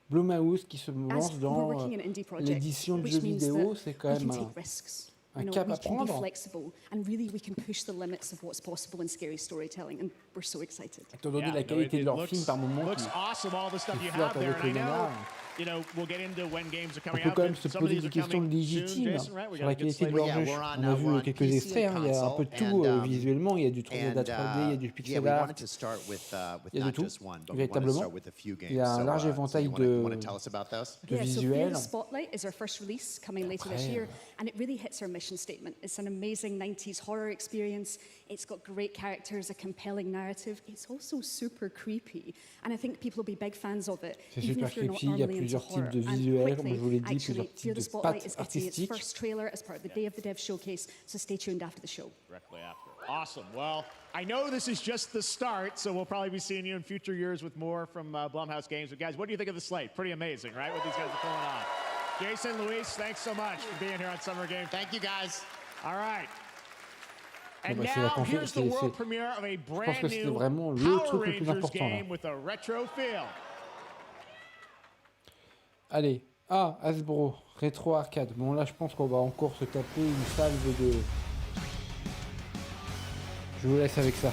Speaker 1: Blumhouse qui se
Speaker 23: as
Speaker 1: lance
Speaker 23: we're
Speaker 1: dans
Speaker 23: working in indie projects,
Speaker 1: l'édition de
Speaker 23: which
Speaker 1: jeux
Speaker 23: means
Speaker 1: vidéo,
Speaker 23: that
Speaker 1: c'est quand
Speaker 23: we
Speaker 1: même
Speaker 23: can
Speaker 1: un,
Speaker 23: take risks.
Speaker 1: un
Speaker 23: You know,
Speaker 1: cap
Speaker 23: we
Speaker 1: à
Speaker 23: can be
Speaker 1: prendre.
Speaker 23: flexible, and really we can push the limits of what's possible in scary storytelling, and we're so excited.
Speaker 1: Étant donné la qualité de leur film par moment
Speaker 2: looks
Speaker 1: qui
Speaker 2: awesome, all the stuff
Speaker 1: qui
Speaker 2: you
Speaker 1: flirte
Speaker 2: have there.
Speaker 1: avec
Speaker 2: And I
Speaker 1: le
Speaker 2: know,
Speaker 1: nanar.
Speaker 2: you know, we'll get into when games are
Speaker 1: On
Speaker 2: coming
Speaker 1: peut
Speaker 2: out.
Speaker 1: quand même
Speaker 2: but
Speaker 1: se
Speaker 2: some of
Speaker 1: poser
Speaker 2: these
Speaker 1: des
Speaker 2: are
Speaker 1: questions
Speaker 2: coming soon,
Speaker 1: légitimes
Speaker 2: Jason, right? We
Speaker 1: sur
Speaker 2: gotta
Speaker 1: la
Speaker 2: get
Speaker 1: qualité de
Speaker 2: slated.
Speaker 1: leur
Speaker 22: Yeah,
Speaker 1: jeu.
Speaker 22: we're on,
Speaker 1: On a
Speaker 22: we're
Speaker 1: vu
Speaker 22: on
Speaker 1: quelques
Speaker 22: PC
Speaker 1: extraits,
Speaker 22: and
Speaker 1: hein, il y a un peu de
Speaker 22: console,
Speaker 1: tout
Speaker 22: and,
Speaker 1: visuellement, il y a du 3D,
Speaker 22: and,
Speaker 1: de la 3D, il y a du
Speaker 22: yeah,
Speaker 1: pixel
Speaker 22: we
Speaker 1: art,
Speaker 22: wanted to start with
Speaker 1: il y a de
Speaker 22: not
Speaker 1: tout,
Speaker 22: just one, but we wanted to
Speaker 1: véritablement.
Speaker 22: start with a few games.
Speaker 1: Il y a un
Speaker 22: So,
Speaker 1: large
Speaker 22: so
Speaker 1: éventail
Speaker 22: you wanna tell us about those?
Speaker 1: de
Speaker 23: Yeah, so
Speaker 1: visuels.
Speaker 23: Fear Spotlight is our first release coming later this
Speaker 1: Après,
Speaker 23: year, and it really hits our mission statement. It's an amazing 90s horror experience. It's got great characters, a compelling narrative. It's also super creepy, and I think people will be big fans of it,
Speaker 1: C'est
Speaker 23: even
Speaker 1: super
Speaker 23: if you're not
Speaker 1: creepy, il y a
Speaker 23: normally into
Speaker 1: plusieurs types
Speaker 23: horror.
Speaker 1: de
Speaker 23: And
Speaker 1: visuels, comme je vous l'ai
Speaker 23: quickly,
Speaker 1: dit, plusieurs
Speaker 23: actually, Fear
Speaker 1: types
Speaker 23: the
Speaker 1: de
Speaker 23: Spotlight
Speaker 1: pattes
Speaker 23: is getting its
Speaker 1: artistiques.
Speaker 23: first trailer as part of the Day of the Dev showcase, so stay tuned after the show.
Speaker 2: Directly after. Awesome. Well, I know this is just the start, so we'll probably be seeing you in future years with more from Blumhouse Games. But guys, what do you think of the slate? Pretty amazing, right? What these guys are pulling on. Jason, Luis, thanks so much for being here on Summer Game.
Speaker 22: Thank you, guys.
Speaker 2: All right. And
Speaker 1: Bon, bah, c'est la
Speaker 2: now
Speaker 1: conférence,
Speaker 2: here's the
Speaker 1: c'est-
Speaker 2: world
Speaker 1: c'est-
Speaker 2: premiere of a
Speaker 1: je pense
Speaker 2: brand
Speaker 1: que c'était
Speaker 2: new
Speaker 1: vraiment le
Speaker 2: Power
Speaker 1: truc le plus
Speaker 2: Rangers
Speaker 1: important, là.
Speaker 2: game with a retro feel.
Speaker 1: Allez, Hasbro, rétro arcade. Bon là je pense qu'on va encore se taper une salve de... Je vous laisse avec ça.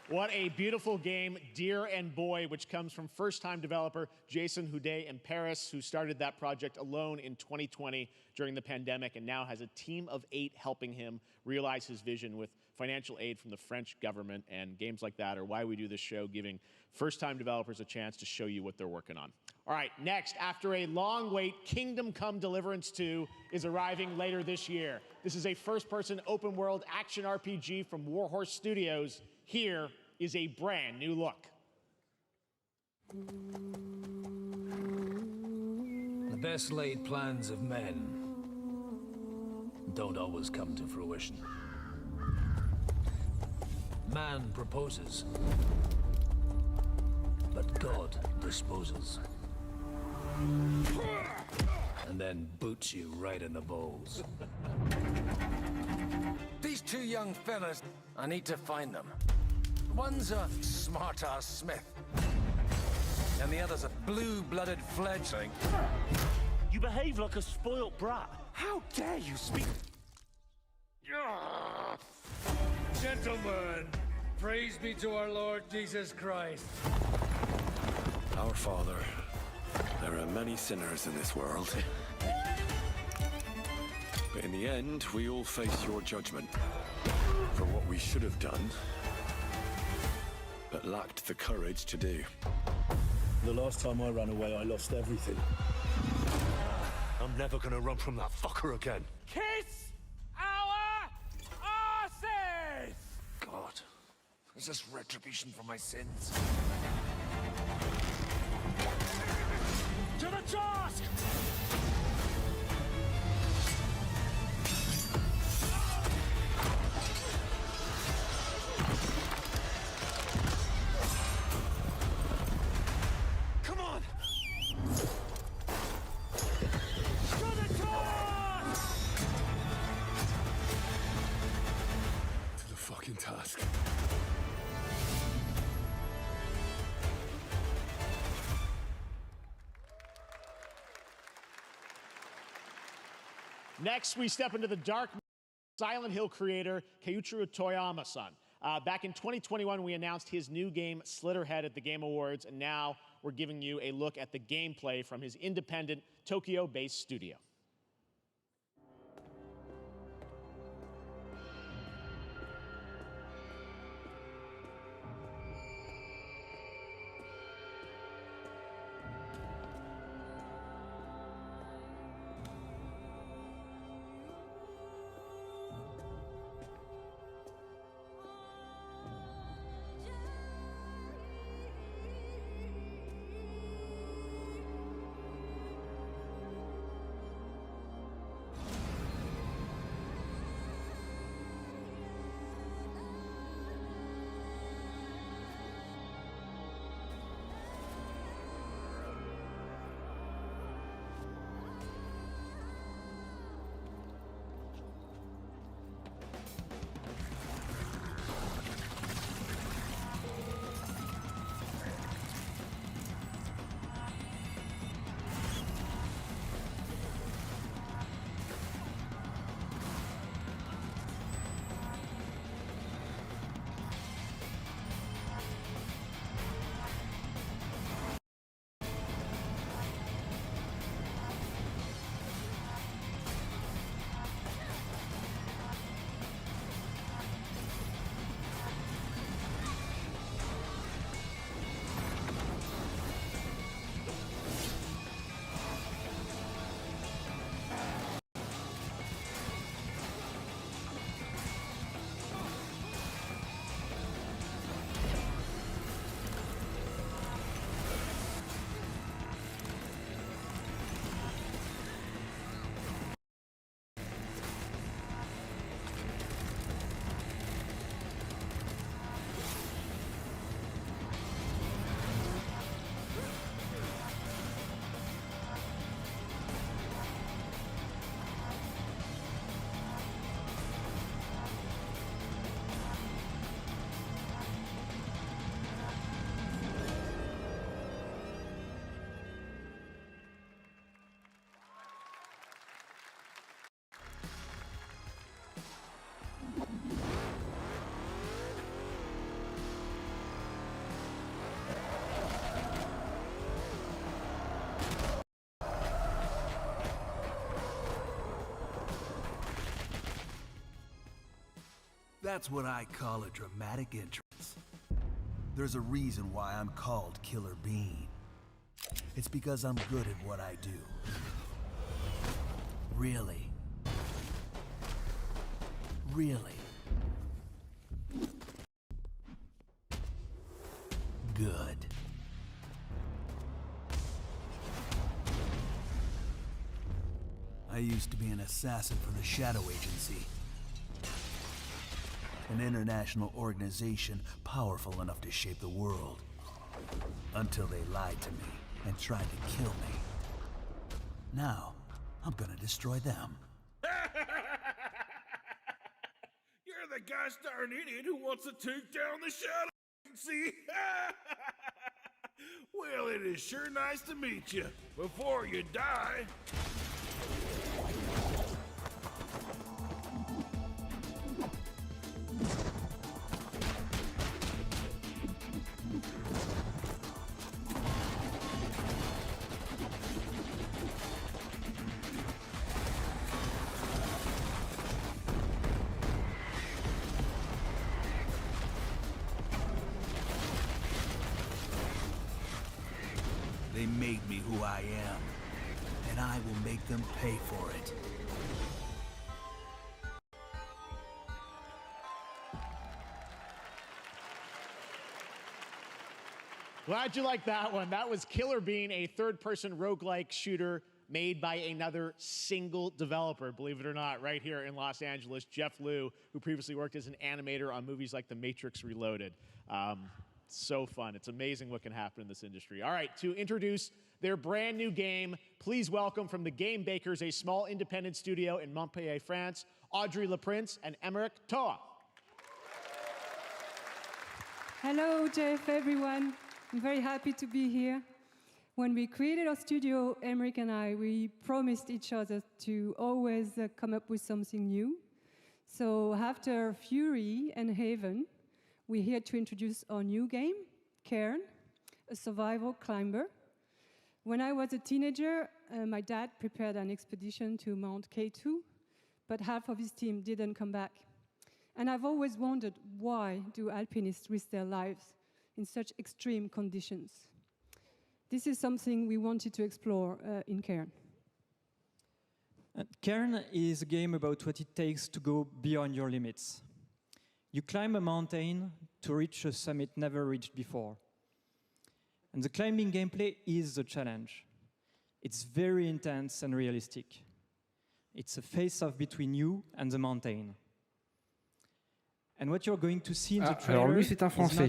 Speaker 2: What a beautiful game, Dear and Boy, which comes from first-time developer Jason Houdet in Paris, who started that project alone in 2020 during the pandemic and now has a team of 8 helping him realize his vision with financial aid from the French government. And games like that are why we do this show, giving first-time developers a chance to show you what they're working on. All right, next, after a long wait, Kingdom Come Deliverance 2 is arriving later this year. This is a first-person open-world action RPG from Warhorse Studios. Here is a brand new look.
Speaker 8: The best laid plans of men don't always come to fruition. Man proposes, but God disposes. And then boots you right in the balls.
Speaker 21: These 2 young fellas, I need to find them. One's a smart-ass smith, and the other's a blue-blooded fledgling.
Speaker 6: You behave like a spoilt brat.
Speaker 21: How dare you speak?
Speaker 4: Gentlemen, praise be to our Lord Jesus Christ.
Speaker 8: Our Father, There are many sinners in this world. But in the end, we all face your judgment for what we should have done, but lacked the courage to do.
Speaker 4: The last time I ran away, I lost everything. I'm never gonna run from that fucker again.
Speaker 6: Kiss our asses!
Speaker 4: God, is this retribution for my sins?
Speaker 6: To the task!
Speaker 4: Come on! To the fucking task.
Speaker 2: Next, we step into the dark Silent Hill creator Keiichiro Toyama-san. Back in 2021, we announced his new game, Slitterhead, at the Game Awards, and now we're giving you a look at the gameplay from his independent, Tokyo-based studio.
Speaker 5: That's what I call a dramatic entrance. There's a reason why I'm called Killer Bean. It's because I'm good at what I do. Really. Really. Good. I used to be an assassin for the Shadow Agency. An international organization powerful enough to shape the world. Until they lied to me and tried to kill me. Now, I'm gonna destroy them.
Speaker 4: You're the gosh darn idiot who wants to take down the Shadow Agency. Well, it is sure nice to meet you. Before you die.
Speaker 5: They made me who I am, and I will make them pay for it.
Speaker 2: Glad you liked that one. That was Killer Bean, a third-person roguelike shooter made by another single developer, believe it or not, right here in Los Angeles, Jeff Liu, who previously worked as an animator on movies like The Matrix Reloaded. So fun. It's amazing what can happen in this industry. All right, to introduce their brand new game, please welcome from the Game Bakers, a small independent studio in Montpellier, France, Audrey Laprince and Emmerich Toa.
Speaker 9: Hello, Jeff, everyone. I'm very happy to be here. When we created our studio, Emmerich and I, we promised each other to always come up with something new. So after Fury and Haven, we're here to introduce our new game, Cairn, a survival climber. When I was a teenager, my dad prepared an expedition to Mount K2, but half of his team didn't come back. And I've always wondered, why do alpinists risk their lives in such extreme conditions? This is something we wanted to explore in Cairn.
Speaker 10: Cairn is a game about what it takes to go beyond your limits. You climb a mountain to reach a summit never reached before. And the climbing gameplay is the challenge. It's very intense and realistic. It's a face-off between you and the mountain. And what you're going to see in the trailer
Speaker 1: alors lui c'est un français.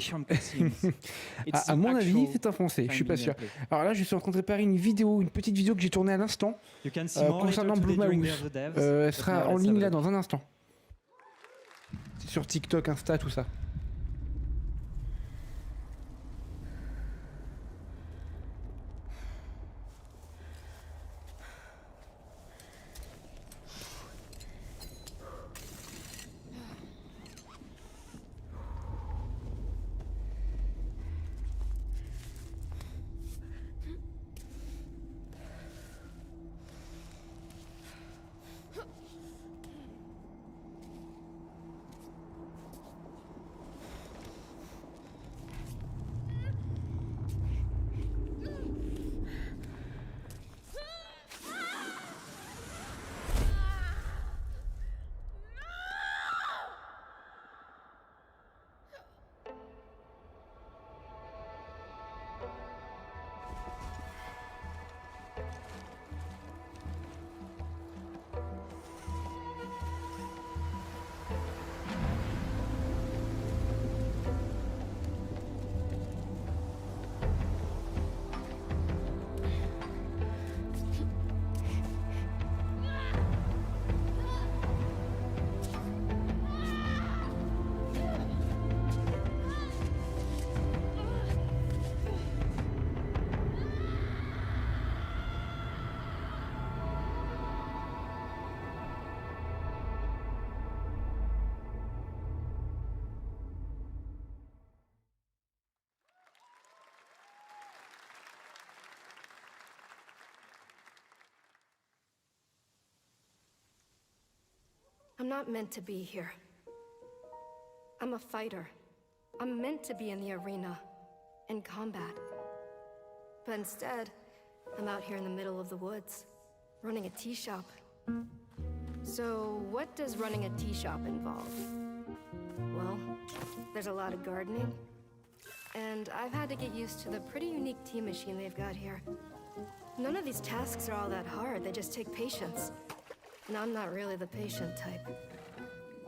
Speaker 1: À mon avis c'est un français, je suis pas sûr. Alors là je suis en train de préparer une petite vidéo que j'ai tournée à l'instant concernant Blue Mouse. Elle sera en ligne là dans un instant. C'est sur TikTok, Insta, tout ça.
Speaker 11: I'm not meant to be here. I'm a fighter. I'm meant to be in the arena, in combat. But instead, I'm out here in the middle of the woods, running a tea shop. So what does running a tea shop involve? Well, there's a lot of gardening, and I've had to get used to the pretty unique tea machine they've got here. None of these tasks are all that hard, they just take patience. And I'm not really the patient type,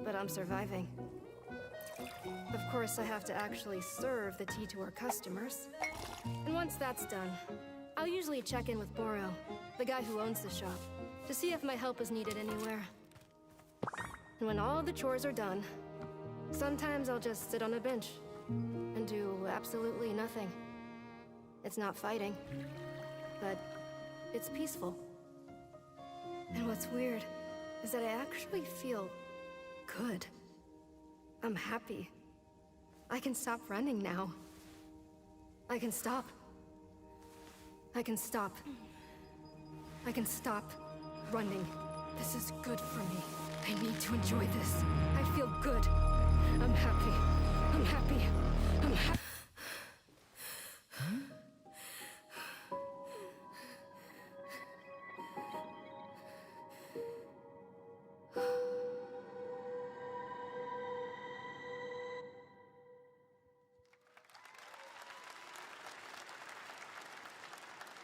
Speaker 11: but I'm surviving. Of course, I have to actually serve the tea to our customers. And once that's done, I'll usually check in with Boro, the guy who owns the shop, to see if my help is needed anywhere. And when all the chores are done, sometimes I'll just sit on a bench and do absolutely nothing. It's not fighting, but it's peaceful. And what's weird is that I actually feel good. I'm happy. I can stop running now. I can stop. I can stop. I can stop running. This is good for me. I need to enjoy this. I feel good. I'm happy. I'm happy. I'm happy.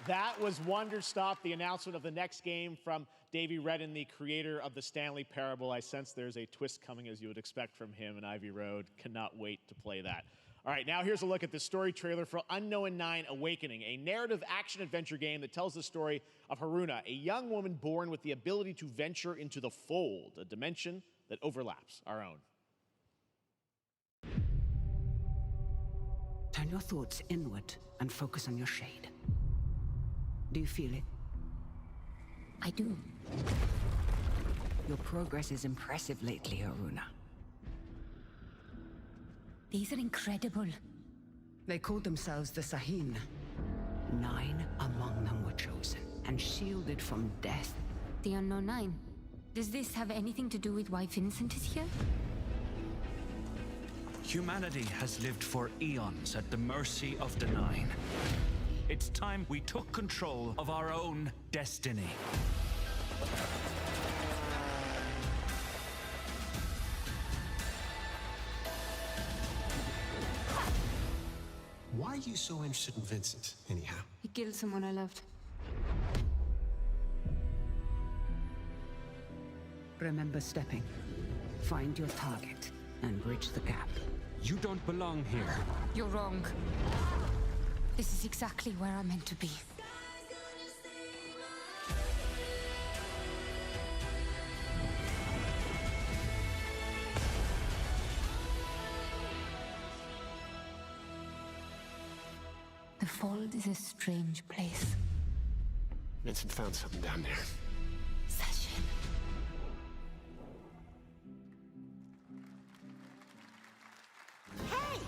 Speaker 2: That was Wonderstop, the announcement of the next game from Davey Redden, the creator of the Stanley Parable. I sense there's a twist coming, as you would expect from him in Ivy Road. Cannot wait to play that. All right, now here's a look at the story trailer for Unknown 9 Awakening, a narrative action-adventure game that tells the story of Haruna, a young woman born with the ability to venture into the fold, a dimension that overlaps our own.
Speaker 13: Turn your thoughts inward and focus on your shade. Do you feel it?
Speaker 19: I do.
Speaker 13: Your progress is impressive lately, Haruna.
Speaker 19: These are incredible.
Speaker 13: They called themselves the Sahin. 9 among them were chosen and shielded from death.
Speaker 19: The Unknown 9. Does this have anything to do with why Vincent is here?
Speaker 8: Humanity has lived for eons at the mercy of the 9. It's time we took control of our own destiny.
Speaker 14: Why are you so interested in Vincent, anyhow?
Speaker 19: He killed someone I loved.
Speaker 13: Remember stepping. Find your target and bridge the gap.
Speaker 8: You don't belong here.
Speaker 19: You're wrong. This is exactly where I'm meant to be. The Fold is a strange place.
Speaker 14: Vincent found something down there.
Speaker 19: Session.
Speaker 6: Hey!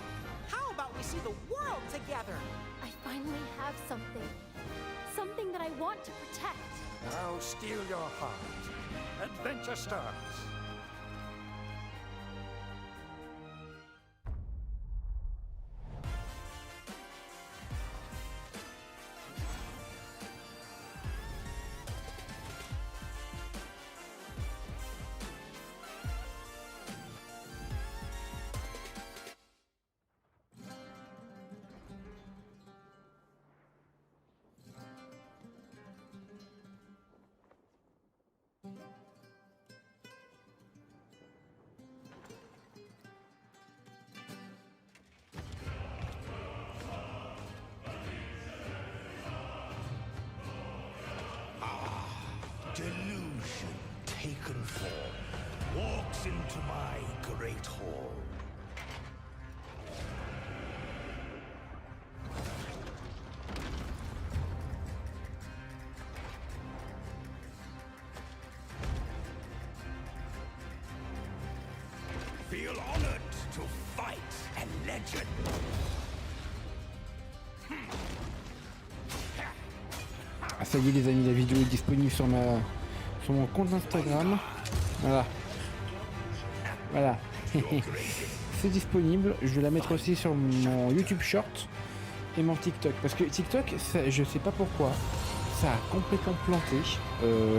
Speaker 6: How about we see the world together?
Speaker 15: I finally have something. Something that I want to protect.
Speaker 24: Now steel your heart. Adventure starts.
Speaker 5: Delusion taken form walks into my great hall. Feel honored to fight a legend.
Speaker 1: Ah ça y est les amis, la vidéo est disponible sur mon compte Instagram. Voilà. Voilà. C'est disponible. Je vais la mettre aussi sur mon YouTube Short et mon TikTok. Parce que TikTok, ça, je sais pas pourquoi, ça a complètement planté.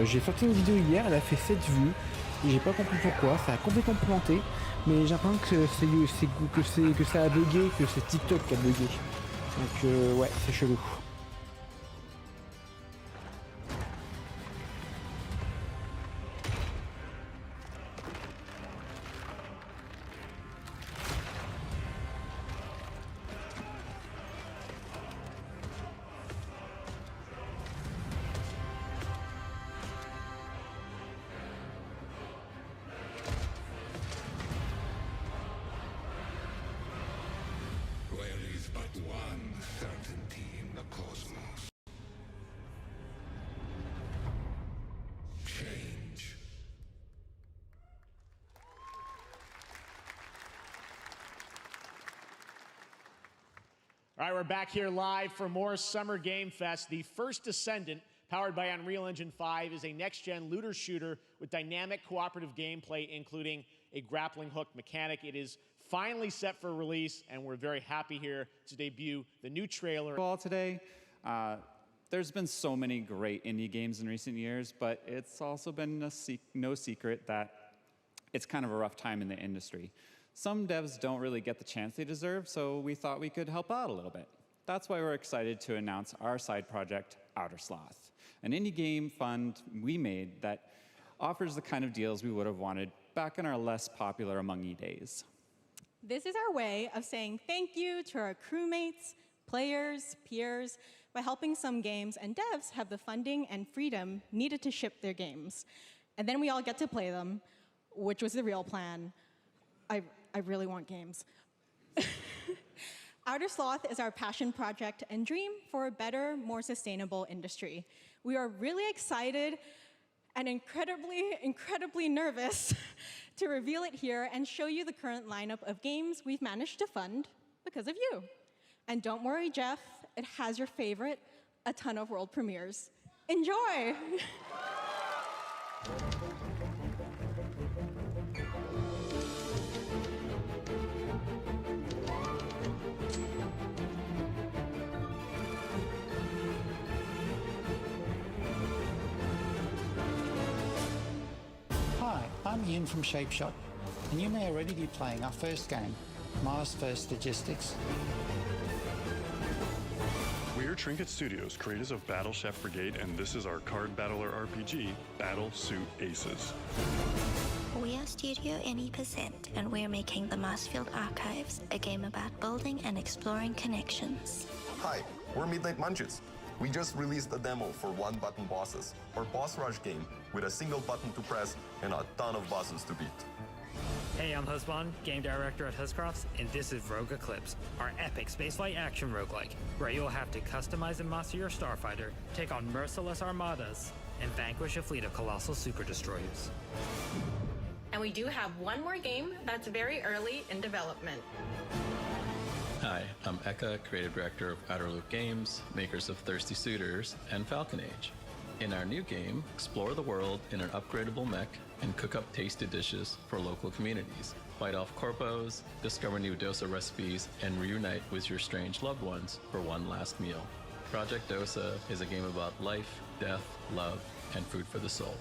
Speaker 1: J'ai sorti une vidéo hier, elle a fait 7 vues. Et j'ai pas compris pourquoi, ça a complètement planté. Mais j'ai l'impression que ça a bugué, que c'est TikTok qui a bugué. Donc ouais, c'est chelou.
Speaker 2: All right, we're back here live for more Summer Game Fest. The First Descendant, powered by Unreal Engine 5, is a next-gen looter shooter with dynamic cooperative gameplay, including a grappling hook mechanic. It is finally set for release, and we're very happy here to debut the new trailer.
Speaker 25: Well, today, there's been so many great indie games in recent years, but it's also been no secret that it's kind of a rough time in the industry. Some devs don't really get the chance they deserve, so we thought we could help out a little bit. That's why we're excited to announce our side project, Outer Sloth, an indie game fund we made that offers the kind of deals we would have wanted back in our less popular Among E days.
Speaker 3: This is our way of saying thank you to our crewmates, players, peers, by helping some games and devs have the funding and freedom needed to ship their games. And then we all get to play them, which was the real plan. I really want games. Outer Sloth is our passion project and dream for a better, more sustainable industry. We are really excited and incredibly nervous to reveal it here and show you the current lineup of games we've managed to fund because of you. And don't worry, Jeff, it has your favorite, a ton of world premieres. Enjoy!
Speaker 12: Hi, I'm Ian from Shapeshot, and you may already be playing our first game, Mars First Logistics.
Speaker 16: We're Trinket Studios, creators of Battle Chef Brigade, and this is our card battler RPG, Battle Suit Aces.
Speaker 17: We are Studio 80%, and we're making the Marsfield Archives, a game about building and exploring connections.
Speaker 18: Hi, we're Midnight Munches. We just released a demo for one-button bosses, our boss rush game with a single button to press and a ton of bosses to beat.
Speaker 26: Hey, I'm Husband, game director at Huscrofts, and this is Rogue Eclipse, our epic spaceflight action roguelike, where you'll have to customize and master your starfighter, take on merciless armadas, and vanquish a fleet of colossal super destroyers.
Speaker 27: And we do have one more game that's very early in development.
Speaker 28: Hi, I'm Eka, creative director of Outer Loop Games, makers of Thirsty Suitors and Falcon Age. In our new game, explore the world in an upgradable mech and cook up tasty dishes for local communities. Fight off corpos, discover new dosa recipes, and reunite with your strange loved ones for one last meal. Project Dosa is a game about life, death, love, and food for the soul.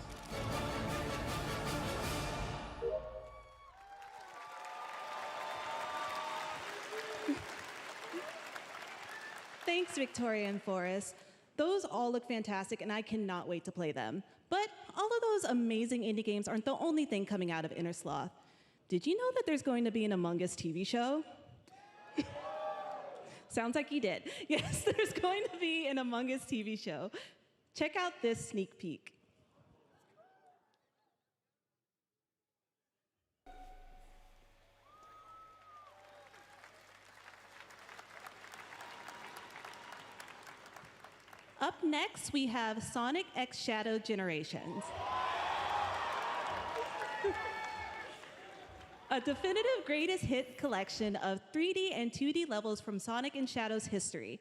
Speaker 7: Thanks, Victoria and Forrest. Those all look fantastic, and I cannot wait to play them. But all of those amazing indie games aren't the only thing coming out of Inner Sloth. Did you know that there's going to be an Among Us TV show? Sounds like you did. Yes, there's going to be an Among Us TV show. Check out this sneak peek. Up next, we have Sonic X Shadow Generations. A definitive greatest hit collection of 3D and 2D levels from Sonic and Shadow's history.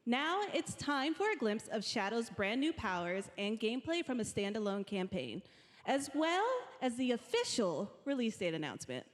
Speaker 7: Now it's time for a glimpse of Shadow's brand new powers and gameplay from a standalone campaign, as well as the official release date announcement.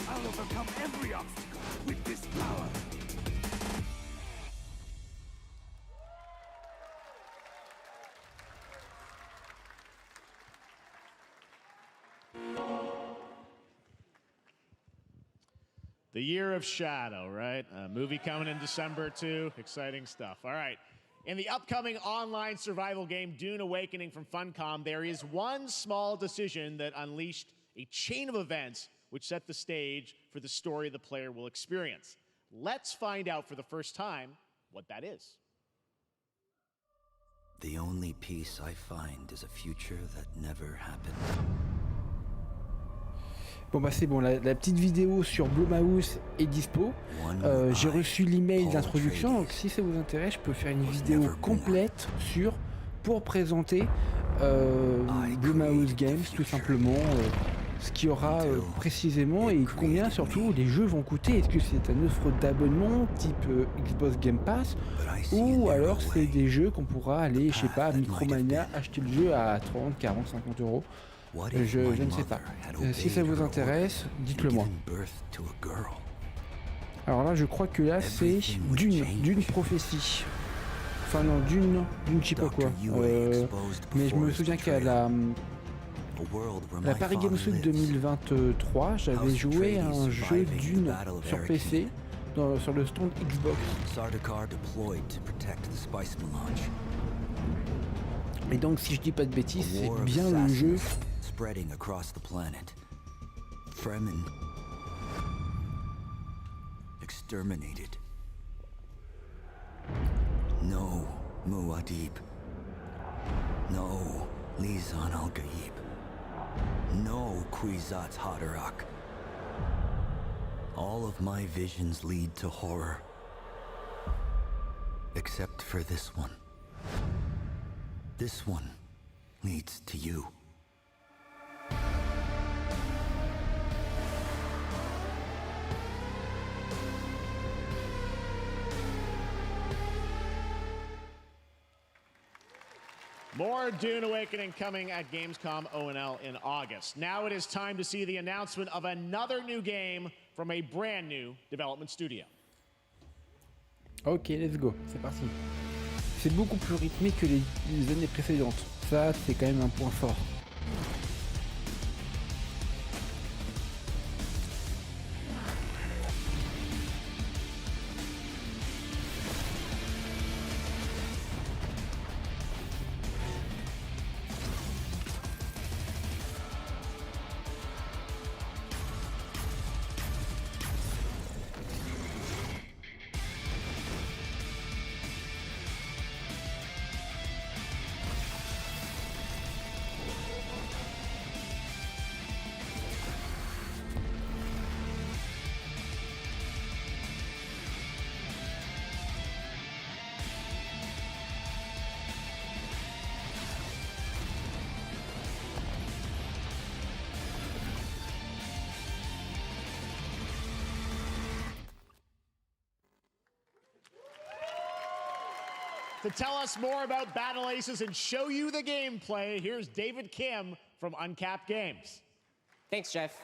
Speaker 6: I'll overcome every obstacle with this power.
Speaker 2: The Year of Shadow, right? A movie coming in December, too. Exciting stuff. All right. In the upcoming online survival game, Dune Awakening from Funcom, there is one small decision that unleashed a chain of events which set the stage for the story the player will experience. Let's find out for the first time what that is.
Speaker 5: The only peace I find is a future that never happened.
Speaker 1: Bon bah c'est bon, la petite vidéo sur Blumhouse est dispo. J'ai reçu l'email d'introduction, donc si ça vous intéresse, je peux faire une vidéo complète pour présenter Blumhouse Games, tout simplement, ce qu'il y aura précisément et combien surtout les jeux vont coûter. Est-ce que c'est une offre d'abonnement type Xbox Game Pass ou alors c'est des jeux qu'on pourra aller, je sais pas, à Micromania, acheter le jeu à 30, 40, 50 euros. Je ne sais pas. Si ça vous intéresse, dites-le moi. Alors là, je crois que là, c'est d'une prophétie. Enfin non, d'une je sais pas quoi. Mais je me souviens qu'à la Paris Games Week 2023, j'avais joué à un jeu d'une sur PC sur le stand Xbox. Et donc, si je dis pas de bêtises, c'est bien le jeu.
Speaker 5: Spreading across the planet. Fremen exterminated. No Muad'Dib. No Lisan al-Gaib. No Kwisatz Haderach. All of my visions lead to horror. Except for this one. This one leads to you.
Speaker 2: More Dune Awakening coming at Gamescom O&L in August. Now it is time to see the announcement of another new game from a brand new development studio.
Speaker 1: Ok, let's go, c'est parti. C'est beaucoup plus rythmé que les années précédentes. Ça, c'est quand même un point fort.
Speaker 2: To tell us more about Battle Aces and show you the gameplay, here's David Kim from Uncapped Games.
Speaker 4: Thanks, Jeff.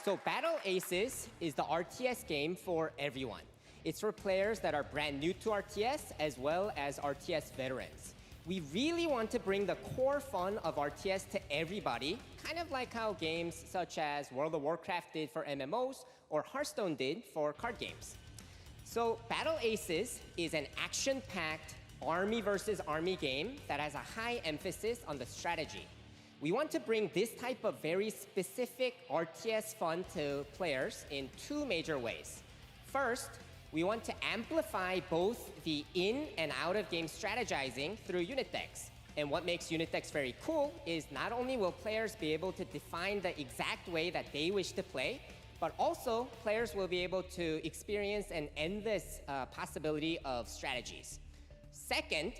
Speaker 4: So Battle Aces is the RTS game for everyone. It's for players that are brand new to RTS as well as RTS veterans. We really want to bring the core fun of RTS to everybody, kind of like how games such as World of Warcraft did for MMOs or Hearthstone did for card games. So Battle Aces is an action-packed army versus army game that has a high emphasis on the strategy. We want to bring this type of very specific RTS fun to players in two major ways. First, we want to amplify both the in and out of game strategizing through unit decks. And what makes unit decks very cool is not only will players be able to define the exact way that they wish to play, but also players will be able to experience an endless possibility of strategies. Second,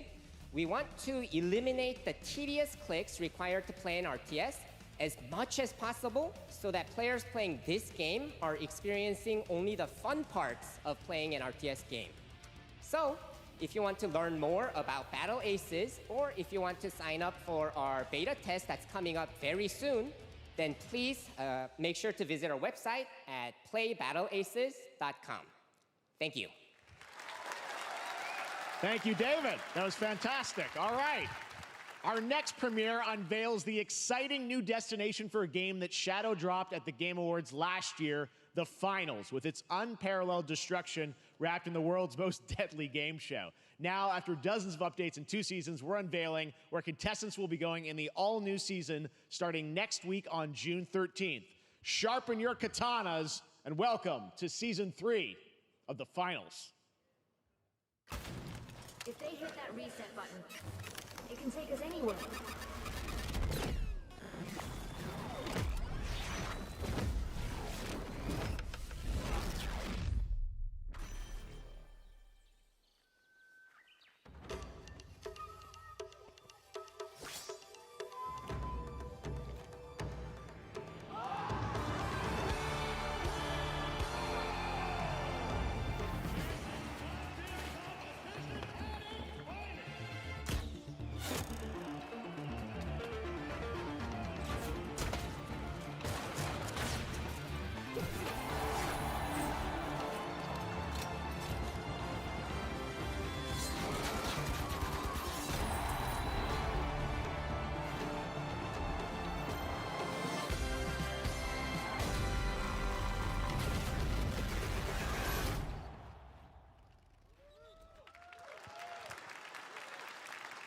Speaker 4: we want to eliminate the tedious clicks required to play an RTS as much as possible so that players playing this game are experiencing only the fun parts of playing an RTS game. So, if you want to learn more about Battle Aces, or if you want to sign up for our beta test that's coming up very soon, then please make sure to visit our website at playbattleaces.com. Thank you.
Speaker 2: Thank you, David. That was fantastic. All right. Our next premiere unveils the exciting new destination for a game that shadow dropped at the Game Awards last year, the Finals, with its unparalleled destruction wrapped in the world's most deadly game show. Now, after dozens of updates in 2 seasons, we're unveiling where contestants will be going in the all-new season starting next week on June 13th. Sharpen your katanas, and welcome to Season 3 of the Finals.
Speaker 15: If they hit that reset button, it can take us anywhere.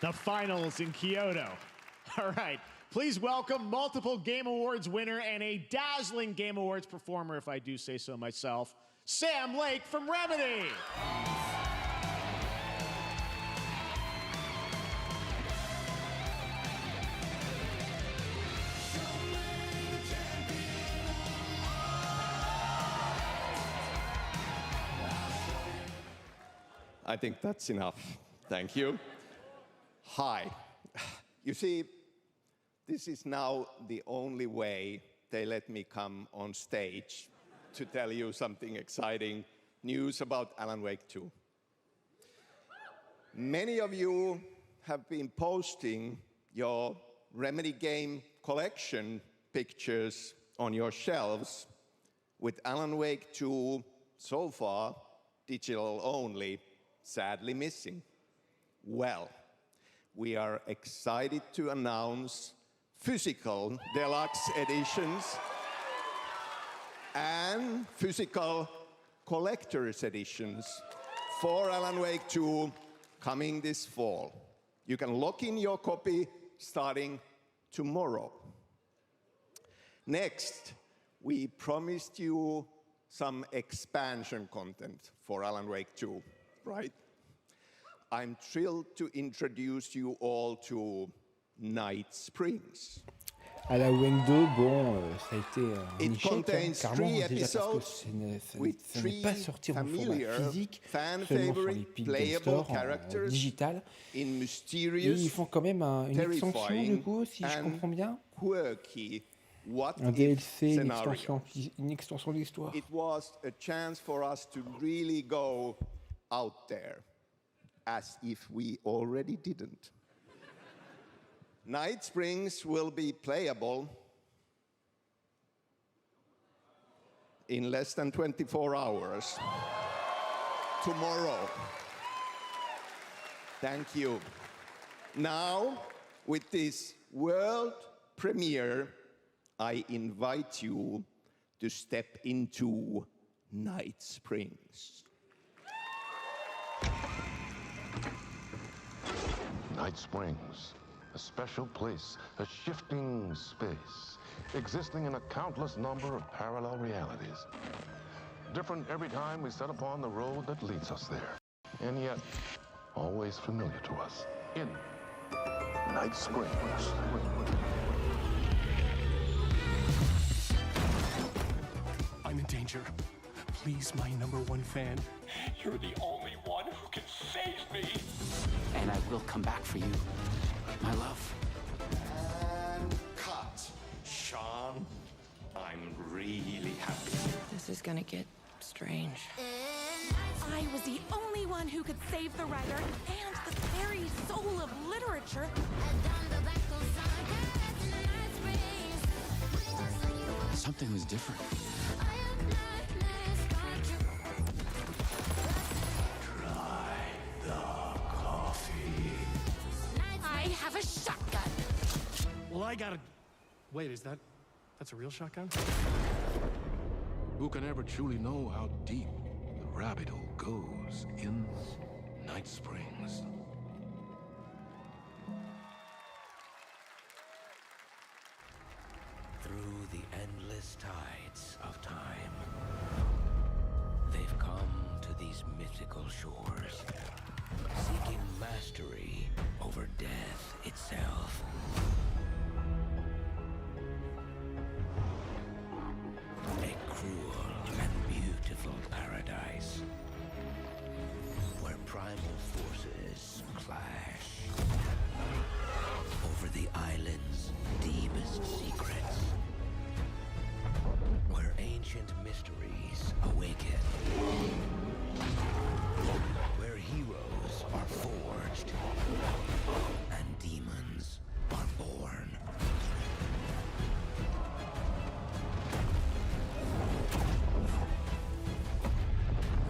Speaker 2: The finals in Kyoto. All right, please welcome multiple Game Awards winner and a dazzling Game Awards performer, if I do say so myself, Sam Lake from Remedy.
Speaker 9: I think that's enough. Thank you. Hi. You see, this is now the only way they let me come on stage to tell you something exciting news about Alan Wake 2. Many of you have been posting your Remedy game collection pictures on your shelves with Alan Wake 2 so far digital only, sadly missing. Well, we are excited to announce physical deluxe editions and physical collector's editions for Alan Wake 2 coming this fall. You can lock in your copy starting tomorrow. Next, we promised you some expansion content for Alan Wake 2, right? I'm thrilled to introduce you all to Night Springs.
Speaker 1: À la Wake 2, bon, ça a été un échec, clairement, déjà parce que ça n'est pas sorti en format physique, seulement sur l'Epic Game Store, en digital. Et ils font quand même une extension, du coup, si je comprends bien. Un DLC, une extension de l'histoire.
Speaker 9: It was a chance for us to really go out there, as if we already didn't. Night Springs will be playable in less than 24 hours. Tomorrow. Thank you. Now, with this world premiere, I invite you to step into Night Springs.
Speaker 10: Night Springs, a special place, a shifting space, existing in a countless number of parallel realities. Different every time we set upon the road that leads us there, and yet always familiar to us. In Night Springs.
Speaker 11: I'm in danger. Please, my #1 fan. You're the only one who can save me.
Speaker 13: And I will come back for you, my love.
Speaker 9: And cut. Sean, I'm really happy.
Speaker 19: This is gonna get strange.
Speaker 20: I was the only one who could save the writer and the very soul of literature.
Speaker 13: Something was different.
Speaker 20: I have a shotgun.
Speaker 11: Well, I gotta... Wait, that's a real shotgun?
Speaker 10: Who can ever truly know how deep the rabbit hole goes in Night Springs?
Speaker 5: Through
Speaker 3: the endless tides of time. They've come to these mythical shores, seeking mastery over death itself. A cruel and beautiful paradise, where primal forces clash over the island's deepest secrets, where ancient mysteries awaken, where heroes are forged and demons are born.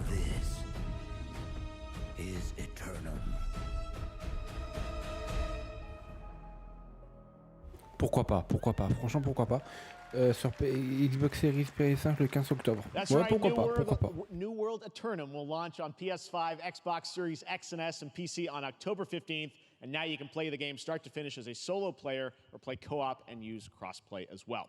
Speaker 3: This is Eternum.
Speaker 1: Pourquoi pas, franchement pourquoi pas. Sur Xbox Series PS5 le 15 octobre.
Speaker 2: That's
Speaker 1: Ouais,
Speaker 2: right.
Speaker 1: pourquoi pas.
Speaker 2: New World Eternum will launch on PS5, Xbox Series X and S, and PC on October 15th. And now you can play the game start to finish as a solo player or play co-op and use crossplay as well.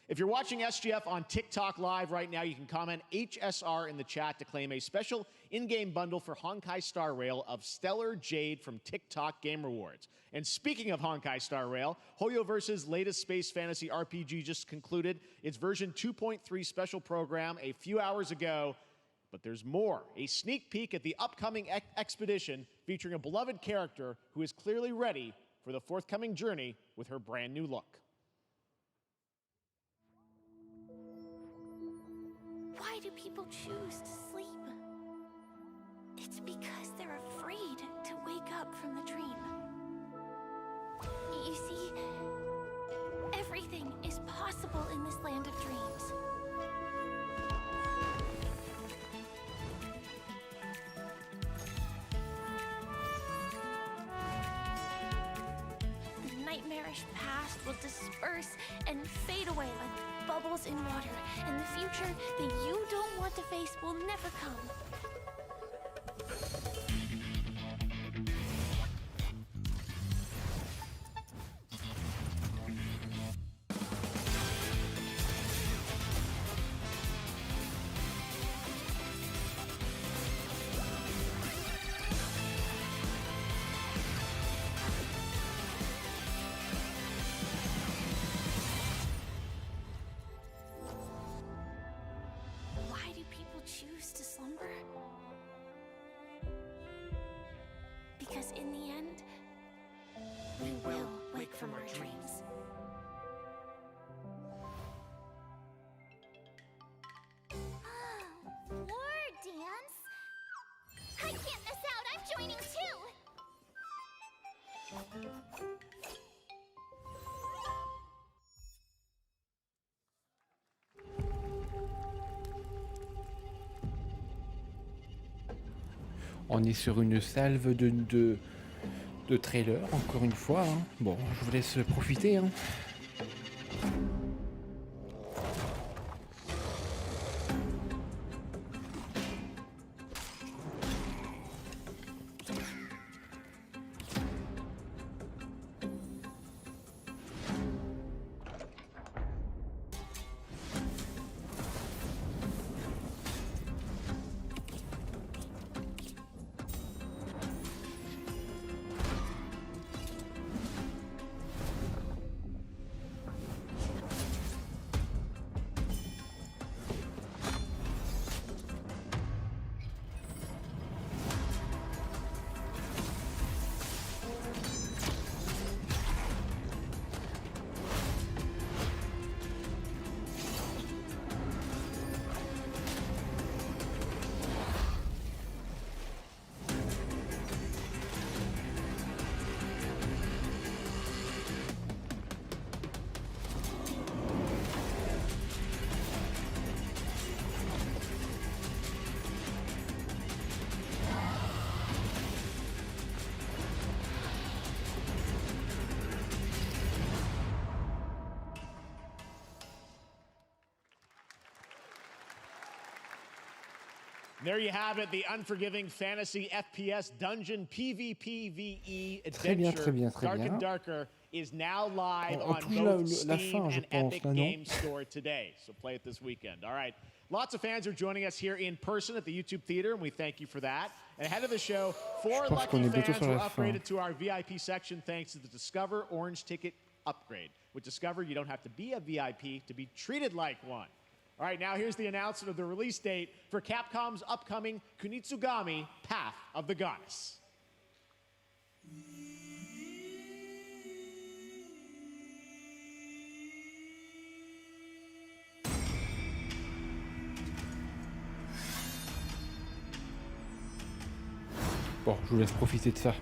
Speaker 2: If you're watching SGF on TikTok Live right now, you can comment HSR in the chat to claim a special in-game bundle for Honkai Star Rail of Stellar Jade from TikTok Game Rewards. And speaking of Honkai Star Rail, Hoyoverse's latest space fantasy RPG just concluded its version 2.3 special program a few hours ago. But there's more. A sneak peek at the upcoming expedition featuring a beloved character who is clearly ready for the forthcoming journey with her brand new look.
Speaker 15: Why do people choose to sleep? It's because they're afraid to wake up from the dream. You see, everything is possible in this land of dreams. The nightmarish past will disperse and fade away like bubbles in water, and the future that you don't want to face will never come. Why do people choose to slumber? Because in the end, we will wake from our dreams.
Speaker 8: War dance? I can't miss out, I'm joining too!
Speaker 1: On est sur une salve de trailers, encore une fois. Hein. Bon, je vous laisse profiter. Hein.
Speaker 2: There you have it, the unforgiving fantasy FPS dungeon PvPvE adventure,
Speaker 1: Très bien,
Speaker 2: Dark and Darker. is now live
Speaker 1: On
Speaker 2: on
Speaker 1: touche
Speaker 2: both
Speaker 1: la
Speaker 2: Steam
Speaker 1: fin, je
Speaker 2: and
Speaker 1: pense,
Speaker 2: Epic
Speaker 1: là, non?
Speaker 2: Games Store today. So play it this weekend. All right. Lots of fans are joining us here in person at the YouTube Theater, and we thank you for that. And ahead of the show, 4
Speaker 1: Je pense qu'on
Speaker 2: lucky
Speaker 1: est bientôt
Speaker 2: fans
Speaker 1: sur
Speaker 2: were
Speaker 1: la fin.
Speaker 2: upgraded to our VIP section thanks to the Discover Orange Ticket upgrade. With Discover, you don't have to be a VIP to be treated like one. All right, now here's the announcement of the release date for Capcom's upcoming Kunitsugami Path of the Goddess.
Speaker 1: Bon, je vous laisse profiter de ça.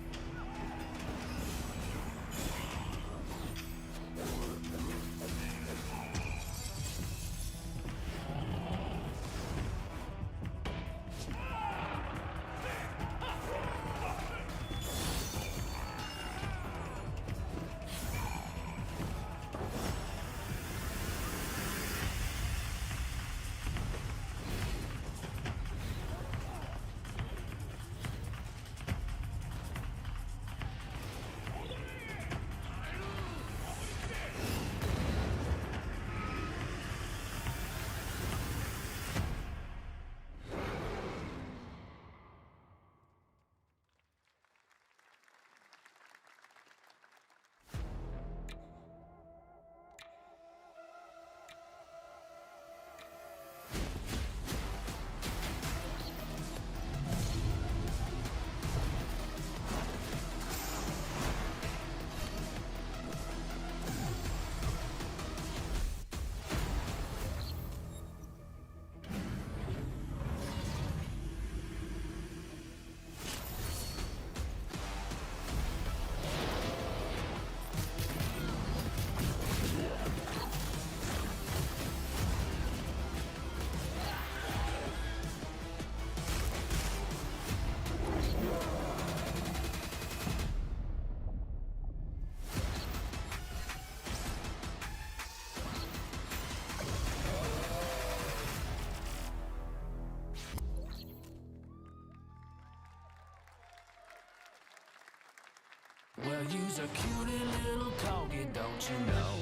Speaker 3: Well, you's a cutie little corgi, don't you know?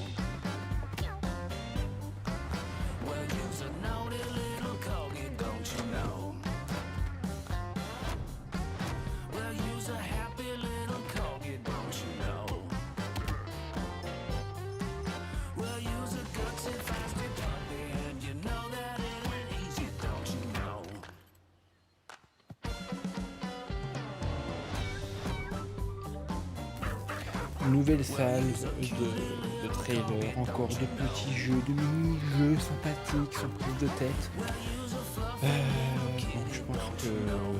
Speaker 3: Well, you's a naughty little corgi, don't you know? Well, you's a happy little corgi, don't you know? Well, you's a gutsy, feisty puppy, and you know that it ain't easy, don't you know?
Speaker 1: Nouvelle salle de trailer, encore de petits jeux, de mini-jeux sympathiques, sans prise de tête. Donc je pense que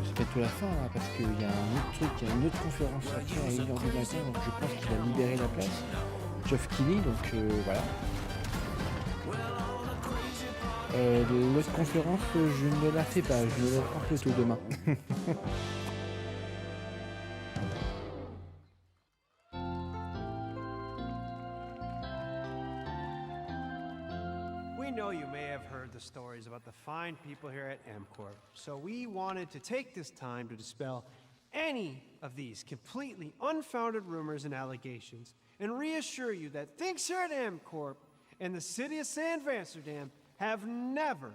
Speaker 1: c'est peut-être la fin là, parce qu'il y a un autre truc, il y a une autre conférence après à 1h du matin, donc je pense qu'il a libéré la place. Geoff Keighley, donc voilà. L'autre conférence, je ne la fais pas, je la ferai plutôt demain.
Speaker 12: We know you may have heard the stories about the fine people here at MCorp, so we wanted to take this time to dispel any of these completely unfounded rumors and allegations and reassure you that things here at MCorp and the city of San Amsterdam have never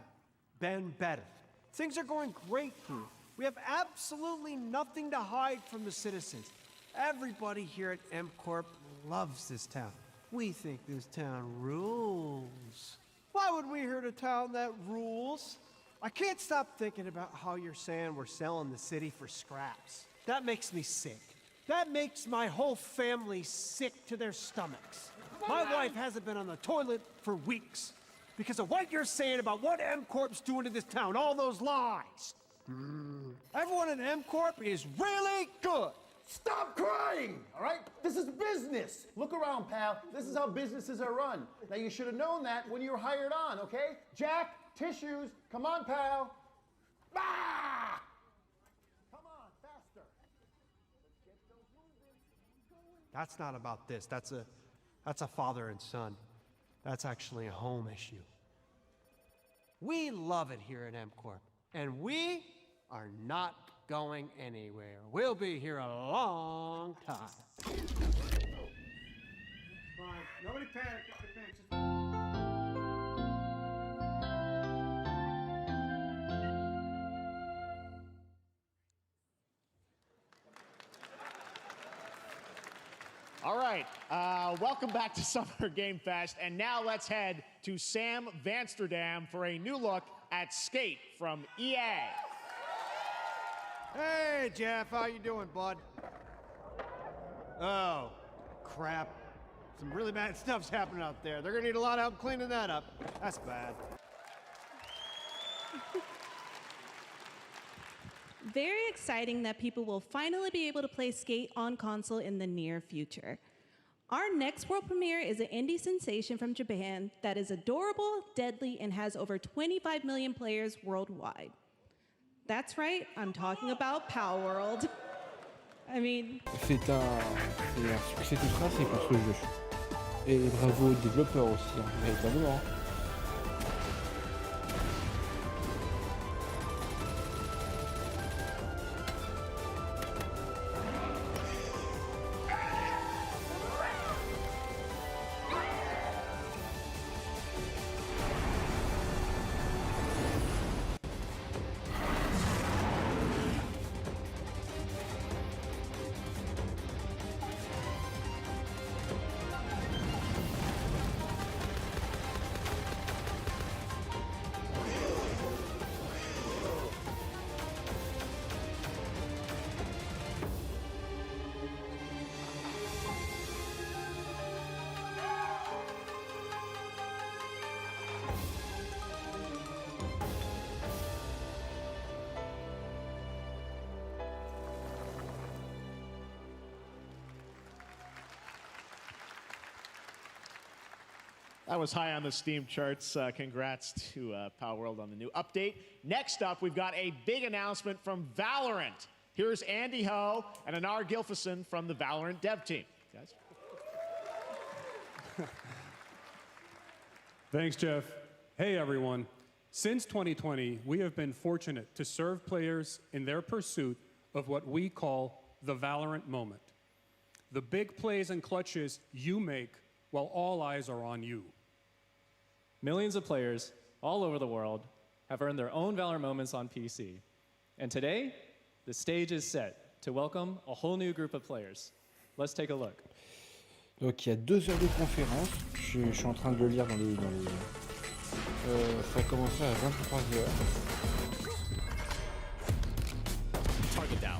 Speaker 12: been better. Things are going great here. We have absolutely nothing to hide from the citizens. Everybody here at MCorp loves this town. We think this town rules. Why would we hurt a town that rules? I can't stop thinking about how you're saying we're selling the city for scraps. That makes me sick. That makes my whole family sick to their stomachs. My wife hasn't been on the toilet for weeks because of what you're saying about what MCorp's doing to this town, all those lies. Everyone in MCorp is really good.
Speaker 14: Stop crying, all right? This is business. Look around, pal. This is how businesses are run. Now, you should have known that when you were hired on, okay? Jack, tissues. Come on, pal. Ah! Come on, faster. Let's get those moving.
Speaker 12: That's not about this. That's a father and son. That's actually a home issue. We love it here at MCorp, and we are not going anywhere. We'll be here a long time. Fine. Nobody panic. Nobody panic. Just...
Speaker 2: All right, welcome back to Summer Game Fest, and now let's head to Sam Vansterdam for a new look at Skate from EA.
Speaker 12: Hey, Jeff, how you doing, bud? Oh, crap. Some really bad stuff's happening out there. They're gonna need a lot of help cleaning that up. That's bad.
Speaker 7: Very exciting that people will finally be able to play Skate on console in the near future. Our next world premiere is an indie sensation from Japan that is adorable, deadly, and has over 25 million players worldwide. That's right, I'm talking about Pow World. I mean...
Speaker 1: C'est un succès tout tracé pour ce jeu. Et bravo aux développeurs aussi, hein, véritablement.
Speaker 2: That was high on the Steam charts. Congrats to Pow World on the new update. Next up, we've got a big announcement from Valorant. Here's Andy Ho and Anar Gilfison from the Valorant dev team. Guys.
Speaker 16: Thanks, Jeff. Hey, everyone. Since 2020, we have been fortunate to serve players in their pursuit of what we call the Valorant moment. The big plays and clutches you make while all eyes are on you.
Speaker 17: Millions of players all over the world have earned their own Valorant moments on PC. And today, the stage is set to welcome a whole new group of players. Let's take a look.
Speaker 1: Donc il y a 2 heures de conférence, je suis en train de le lire dans les... ça a commencé à 23 heures.
Speaker 2: Target down.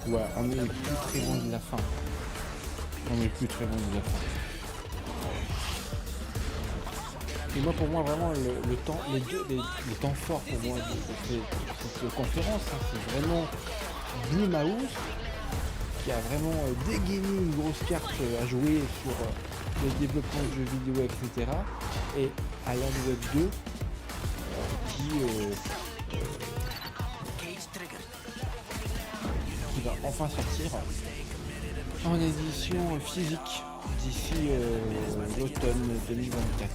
Speaker 1: Ouais, on est plus très loin de la fin. On est plus très loin de la fin. Et moi, pour moi, vraiment, le temps fort pour moi de cette conférence, hein, c'est vraiment Blue Mouse qui a vraiment dégainé une grosse carte à jouer sur le développement de jeux vidéo, etc. Et Alan Web 2 qui va enfin sortir en édition physique d'ici l'automne 2024.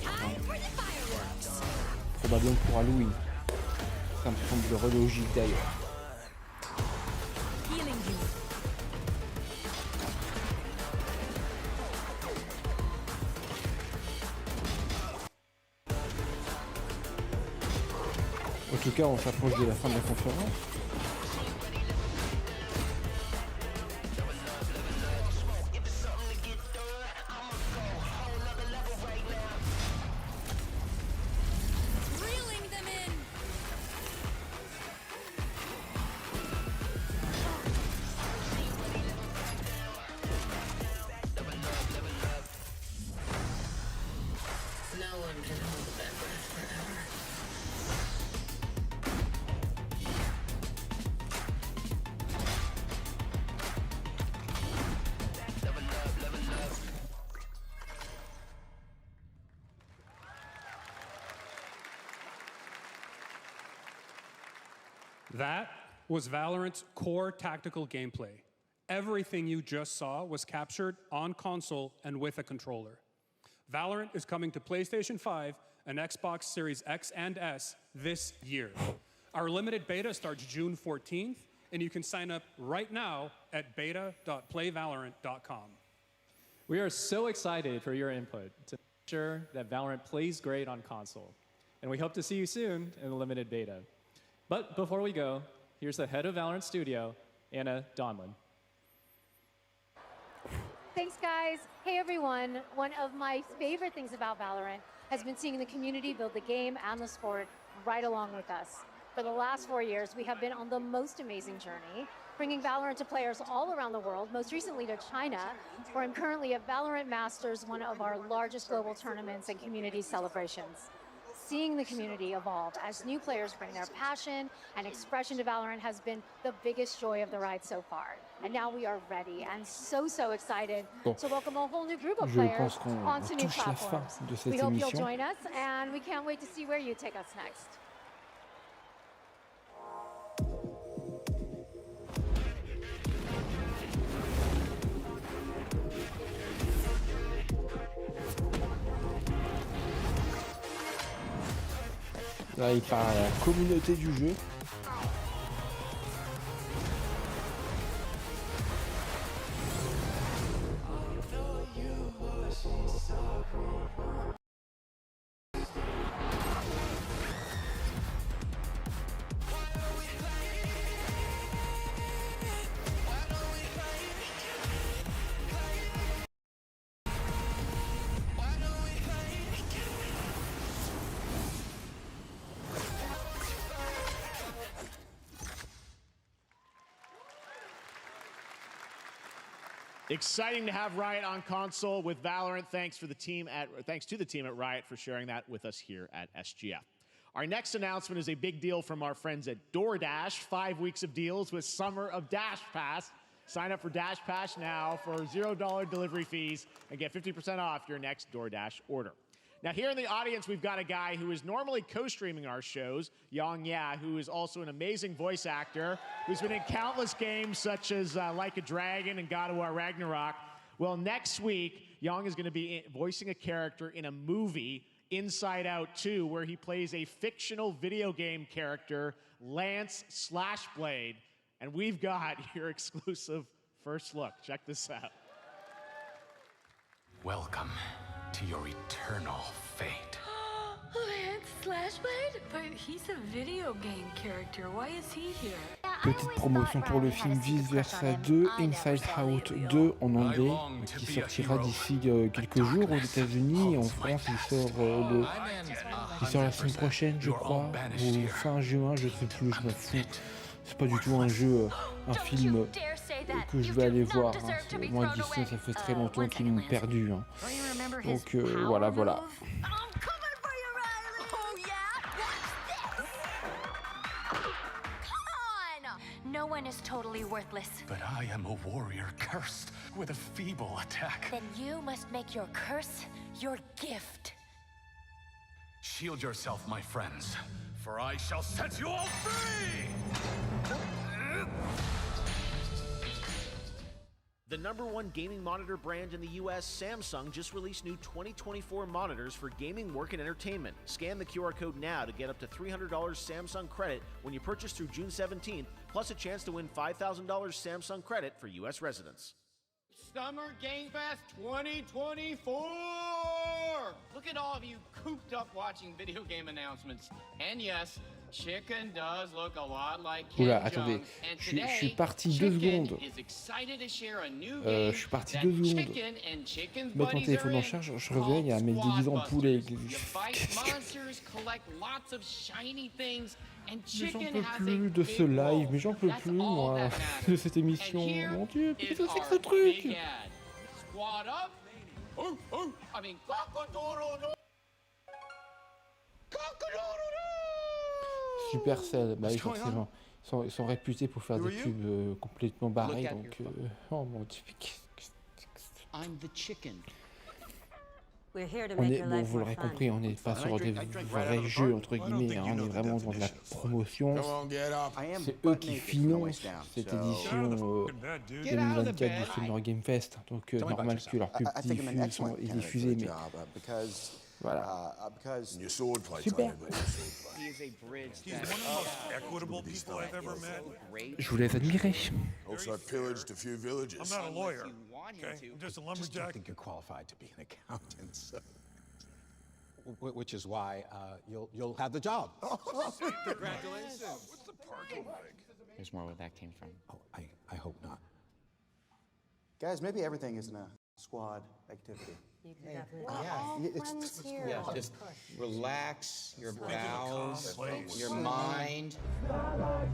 Speaker 1: Probablement pour Halloween. Ça me semble logique d'ailleurs. En tout cas, on s'approche de la fin de la conférence.
Speaker 16: That was Valorant's core tactical gameplay. Everything you just saw was captured on console and with a controller. Valorant is coming to PlayStation 5 and Xbox Series X and S this year. Our limited beta starts June 14th, and you can sign up right now at beta.playvalorant.com.
Speaker 17: We are so excited for your input to make sure that Valorant plays great on console. And we hope to see you soon in the limited beta. But before we go, here's the head of Valorant Studio, Anna Donlin.
Speaker 18: Thanks, guys. Hey, everyone. One of my favorite things about Valorant has been seeing the community build the game and the sport right along with us. For the last 4 years, we have been on the most amazing journey, bringing Valorant to players all around the world, most recently to China, where I'm currently at Valorant Masters, one of our largest global tournaments and community celebrations. Seeing the community evolve as new players bring their passion and expression to Valorant has been the biggest joy of the ride so far. And now we are ready and so excited to welcome a whole new group of players onto new platforms. We hope you'll join us, and we can't wait to see where you take us next.
Speaker 1: Là, il parle à la communauté du jeu.
Speaker 2: Exciting to have Riot on console with Valorant. Thanks to the team at Riot for sharing that with us here at SGF. Our next announcement is a big deal from our friends at DoorDash. 5 weeks of deals with Summer of Dash Pass. Sign up for Dash Pass now for $0 delivery fees and get 50% off your next DoorDash order. Now, here in the audience, we've got a guy who is normally co-streaming our shows, Yang Ya, who is also an amazing voice actor, who's been in countless games such as Like a Dragon and God of War Ragnarok. Well, next week, Yang is going to be voicing a character in a movie, Inside Out 2, where he plays a fictional video game character, Lance Slashblade. And we've got your exclusive first look. Check this out.
Speaker 13: Welcome to your eternal fate.
Speaker 21: Lance Slashblade? But he's a video game character. Why is he here?
Speaker 1: Petite promotion pour le film Vice Versa 2, Inside Out 2 en anglais, qui sortira d'ici quelques jours aux États-Unis. Et en France, il sort la semaine prochaine, je crois, ou fin juin, je sais plus, je m'en fous. C'est pas du tout un jeu, un film que je vais aller voir. Hein. Moi, Disney, ça fait très longtemps qu'ils m'ont perdu. Hein. Donc voilà.
Speaker 15: No one is totally worthless.
Speaker 13: But I am a warrior cursed with a feeble attack.
Speaker 15: Then you must make your curse your gift.
Speaker 13: Shield yourself, my friends, for I shall set you all free!
Speaker 2: The #1 gaming monitor brand in the US, Samsung, just released new 2024 monitors for gaming, work, and entertainment. Scan the QR code now to get up to $300 Samsung credit when you purchase through June 17th, plus a chance to win $5,000 Samsung credit for US residents.
Speaker 22: Summer Game Fest 2024! Look at all of you cooped up watching video game announcements. And yes, Chicken does look a lot like Kim
Speaker 1: Oula, attendez, je suis parti 2 secondes. Je suis parti 2 secondes. Mettre mon téléphone en charge, je reviens, il y a un mec déguisé en poulet. Mais j'en peux plus de ce live, mais j'en peux plus, moi, de cette émission. Mon Dieu, qu'est-ce que c'est que ce truc? Supercell, bah oui, forcément. Ils sont réputés pour faire des pubs complètement barrées, donc... oh mon Dieu, bon, vous l'aurez compris, on n'est pas sur des vrais jeux, entre guillemets, hein, on est vraiment dans de la promotion. C'est eux qui financent cette édition 2024 du Summer Game Fest, donc normal que leurs pubs sont diffusées, mais Voilà.
Speaker 4: Because your sword fights
Speaker 1: Super.
Speaker 2: He is a bridge
Speaker 4: He's
Speaker 2: that
Speaker 4: one of the most equitable people I've ever met.
Speaker 1: Je vous laisse admirer.
Speaker 4: Also, I pillaged a few villages.
Speaker 6: I'm not a lawyer, okay? I'm just a
Speaker 23: I
Speaker 6: lumberjack.
Speaker 23: think you're qualified to be an accountant, so. Which is why you'll have the job.
Speaker 4: Congratulations. What's the parking like?
Speaker 24: There's more where that came from.
Speaker 23: Oh, I hope not.
Speaker 14: Guys, maybe everything isn't a squad activity.
Speaker 22: Yeah, just relax your bowels, your mind.
Speaker 3: I'm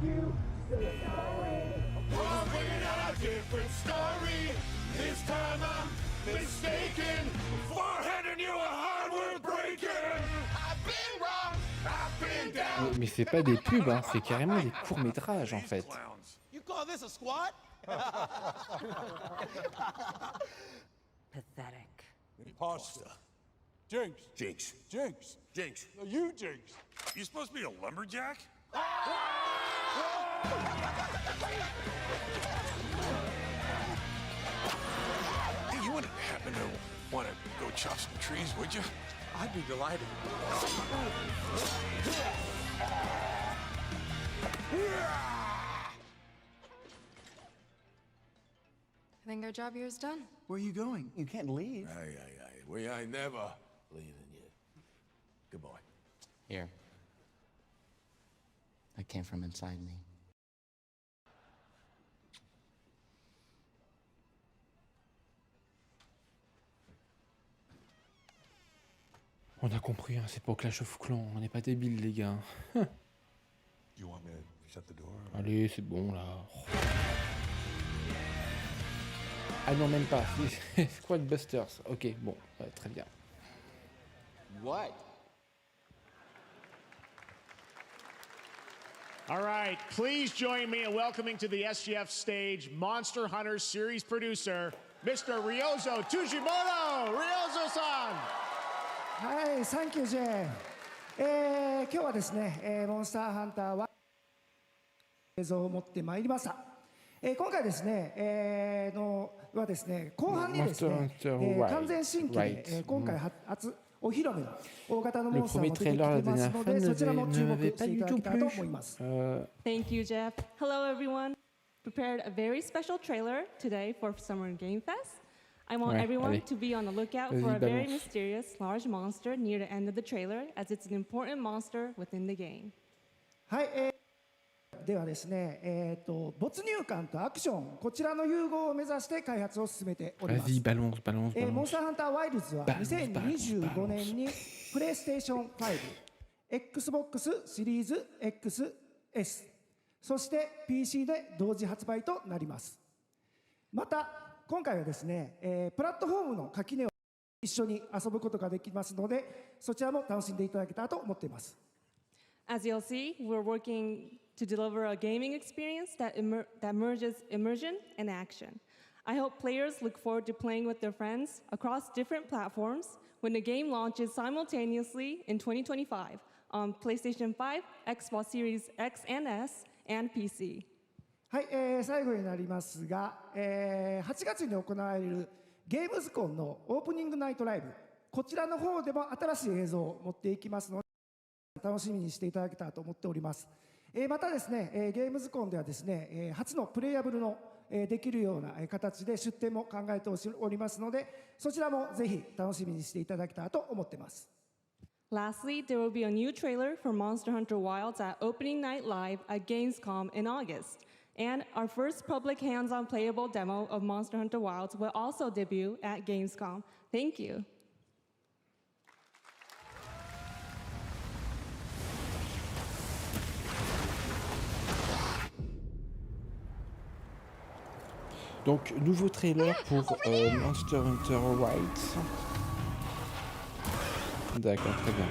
Speaker 3: bringing out a different story. This time I'm mistaken. Forehanding you a hardware breaking. I've been wrong. I've been down.
Speaker 1: Mais c'est pas des pubs, hein, c'est carrément des courts-métrages en fait.
Speaker 22: You call this a squat?
Speaker 21: Pathetic.
Speaker 6: Pasta. Jinx. Jinx. Jinx. Jinx. No, you Jinx. You supposed to be a lumberjack? Hey, you wouldn't happen to want to go chop some trees, would you?
Speaker 23: I'd be delighted.
Speaker 21: I think our job here is done.
Speaker 14: Where are you going? You can't leave.
Speaker 4: Aye. We ain't never leaving you. Goodbye.
Speaker 24: Here. That came from inside me.
Speaker 1: On a compris, hein, c'est pour Clash of Clans, on n'est pas débiles les gars.
Speaker 4: You want me to shut the door?
Speaker 1: Allez, c'est bon là. Ah non, même pas. Squad Busters. Ok, bon, très bien.
Speaker 22: What?
Speaker 2: All right, please join me in welcoming to the SGF stage Monster Hunter series producer, Mr. Ryozo Tujimoto. Ryozo-san!
Speaker 25: はい、サンキュージェーン。今日はですね、モンスターハンターは映像を持ってまいりました。今回ですね、はですね、後半にですね、完全新規で、今回初お披露目の大型のモンスターも出てきてますので、そちらも注目していただけたらと思います。
Speaker 7: Thank you, Jeff. Hello, everyone. Prepared a very special trailer today for Summer Game Fest. I want everyone to be on the lookout for a very mysterious large monster near the end of the trailer, as it's an important monster within the game.
Speaker 25: はい、ではですね、没入感とアクション、こちらの融合を目指して開発を進めております。
Speaker 1: Vas-y, balance, balance, balance.
Speaker 25: モンスターハンターワイルズは2025年にプレイステーション5、Xbox シリーズ XS、そして PC で同時発売となります。また今回はですね、プラットフォームの垣根を一緒に遊ぶことができますので、そちらも楽しんでいただけたらと思っています。
Speaker 7: As you'll see, we're working to deliver a gaming experience that merges immersion and action. I hope players look forward to playing with their friends across different platforms when the game launches simultaneously in 2025 on PlayStation 5, Xbox Series X and S, and PC.
Speaker 25: はい、最後になりますが、8月に行われるゲームズコンのオープニングナイトライブ、こちらの方でも新しい映像を持っていきますので、楽しみにしていただけたらと思っております。またですね、ゲームズコンではですね、初のプレイヤブルのできるような形で出展も考えておりますので、そちらもぜひ楽しみにしていただけたらと思っています。
Speaker 7: Lastly, there will be a new trailer for Monster Hunter Wilds at Opening Night Live at Gamescom in August. And our first public hands-on playable demo of Monster Hunter Wilds will also debut at Gamescom. Thank you.
Speaker 1: Donc, nouveau trailer pour Monster Hunter Wilds. D'accord, très bien.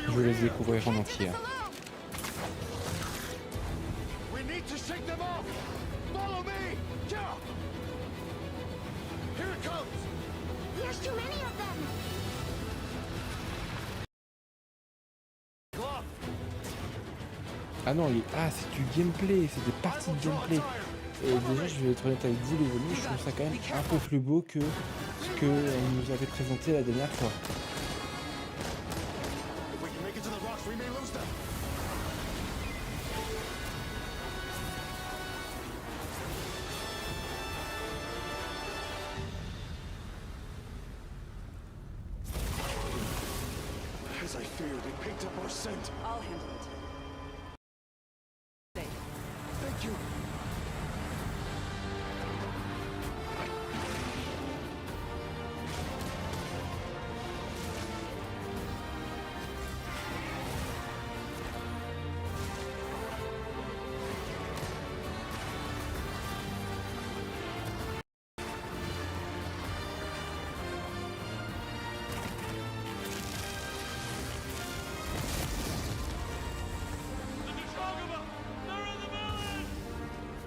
Speaker 1: Je vais les découvrir en entier.
Speaker 3: We need to shake them off. Follow me. Jump. Here it comes.
Speaker 8: There's too many of them.
Speaker 1: Ah non, c'est du gameplay, c'est des parties de gameplay. Et déjà, je vais être honnête avec vous, les amis, je trouve ça quand même un peu plus beau que ce que on nous avait présenté la dernière fois.
Speaker 3: If we can make it to the rocks, we may lose them. As I feared, it picked up our scent.
Speaker 9: I'll handle it.
Speaker 3: Thank you.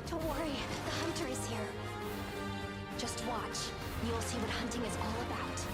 Speaker 15: Don't worry, the hunter is here. Just watch. You'll see what hunting is all about.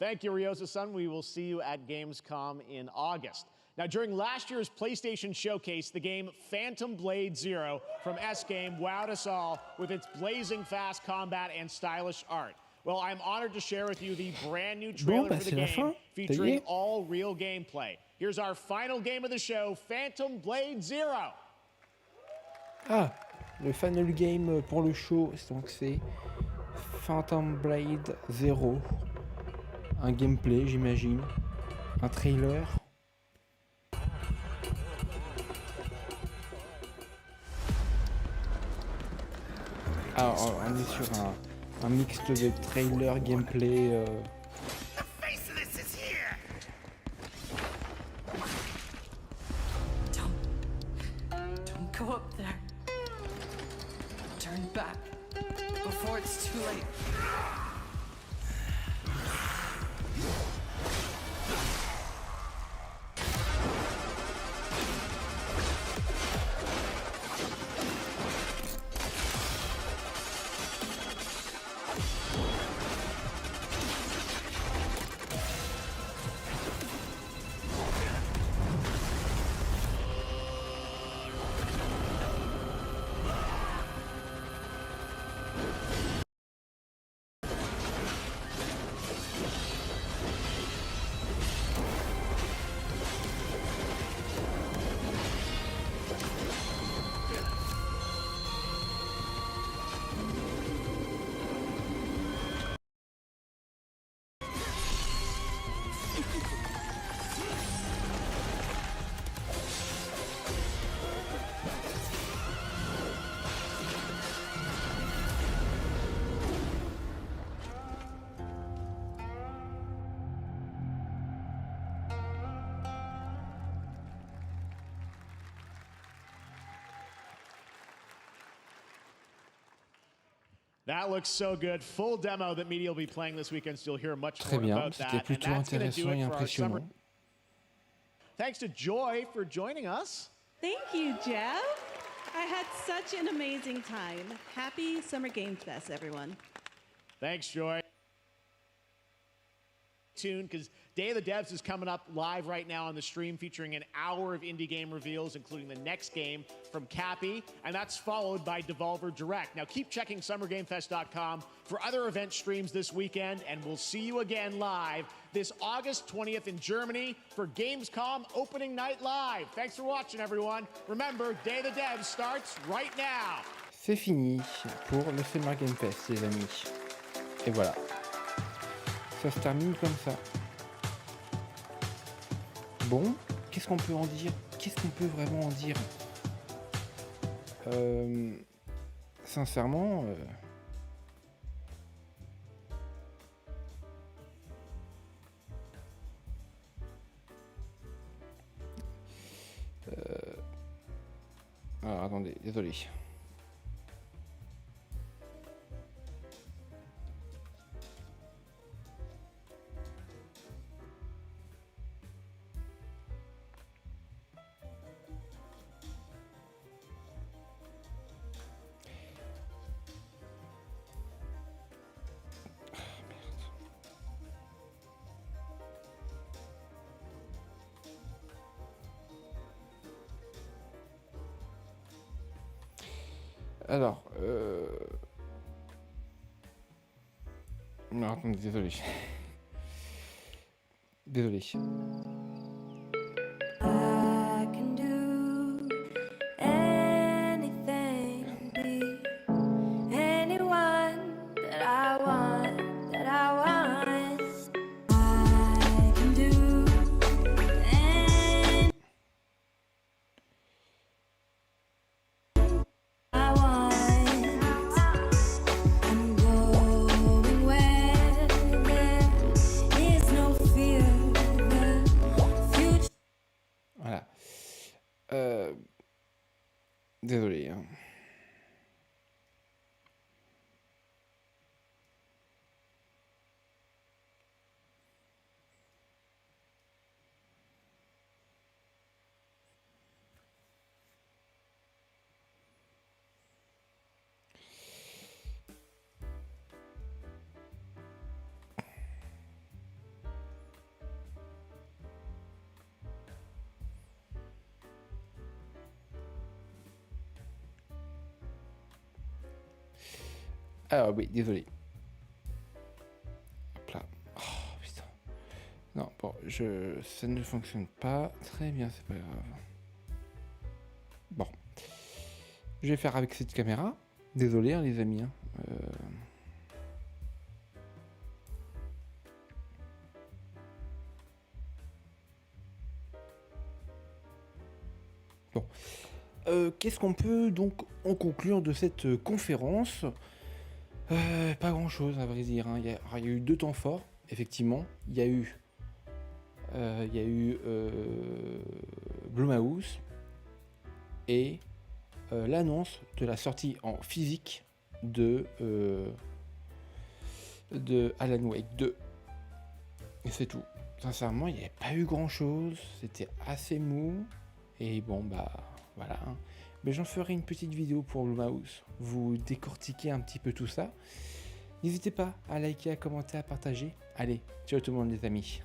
Speaker 2: Thank you, Ryosa-san. We will see you at Gamescom in August. Now, during last year's PlayStation Showcase, the game Phantom Blade Zero from S-Game wowed us all with its blazing fast combat and stylish art. Well, I'm honored to share with you the brand new trailer for the game featuring all real gameplay. Here's our final game of the show, Phantom Blade Zero.
Speaker 1: Ah, le final game pour le show, donc c'est Phantom Blade Zero. Un gameplay, j'imagine. Un trailer. Ah, on est sur un mixte de trailer, gameplay.
Speaker 3: The face of this is here.
Speaker 9: Don't go up there. Turn back before it's too late.
Speaker 2: That looks so good. Full demo that media will be playing this weekend, so you'll hear much
Speaker 1: Très
Speaker 2: more
Speaker 1: bien,
Speaker 2: about
Speaker 1: c'était
Speaker 2: that.
Speaker 1: plutôt
Speaker 2: And that's going to
Speaker 1: intéressant
Speaker 2: do
Speaker 1: et
Speaker 2: it for our summer.
Speaker 1: impressionnant.
Speaker 2: Thanks to Joy for joining us.
Speaker 7: Thank you, Jeff. I had such an amazing time. Happy Summer Game Fest, everyone.
Speaker 2: Thanks, Joy. Tune, because Day of the Devs is coming up live right now on the stream, featuring an hour of indie game reveals, including the next game from Cappy, and that's followed by Devolver Direct. Now keep checking SummerGameFest.com for other event streams this weekend, and we'll see you again live this August 20th in Germany for Gamescom Opening Night Live. Thanks for watching, everyone. Remember, Day of the Devs starts right now.
Speaker 1: C'est fini pour le Summer Game Fest, les amis. Et voilà. Ça se termine comme ça. Bon, qu'est-ce qu'on peut en dire? Qu'est-ce qu'on peut vraiment en dire? Sincèrement, alors attendez, désolé. Alors, non, attendez, désolé. Désolé.
Speaker 3: I can do anything, be anyone that I want, that I want. I can do anything I want. I'm going where there is no fear. The future.
Speaker 1: Voilà. Désolé. Hein. Alors oui, désolé. Hop là. Oh putain. Non, bon, ça ne fonctionne pas. Très bien, c'est pas grave. Bon. Je vais faire avec cette caméra. Désolé, hein, les amis. Hein. Bon. Qu'est-ce qu'on peut donc en conclure de cette conférence? Pas grand-chose à vrai dire. Hein. Il y a eu 2 temps forts, effectivement. Il y a eu Blumhouse et l'annonce de la sortie en physique de Alan Wake 2. Et c'est tout. Sincèrement, il n'y avait pas eu grand-chose. C'était assez mou. Et bon, bah voilà. Hein. Mais j'en ferai une petite vidéo pour Blumhouse. Vous décortiquez un petit peu tout ça. N'hésitez pas à liker, à commenter, à partager. Allez, ciao tout le monde les amis.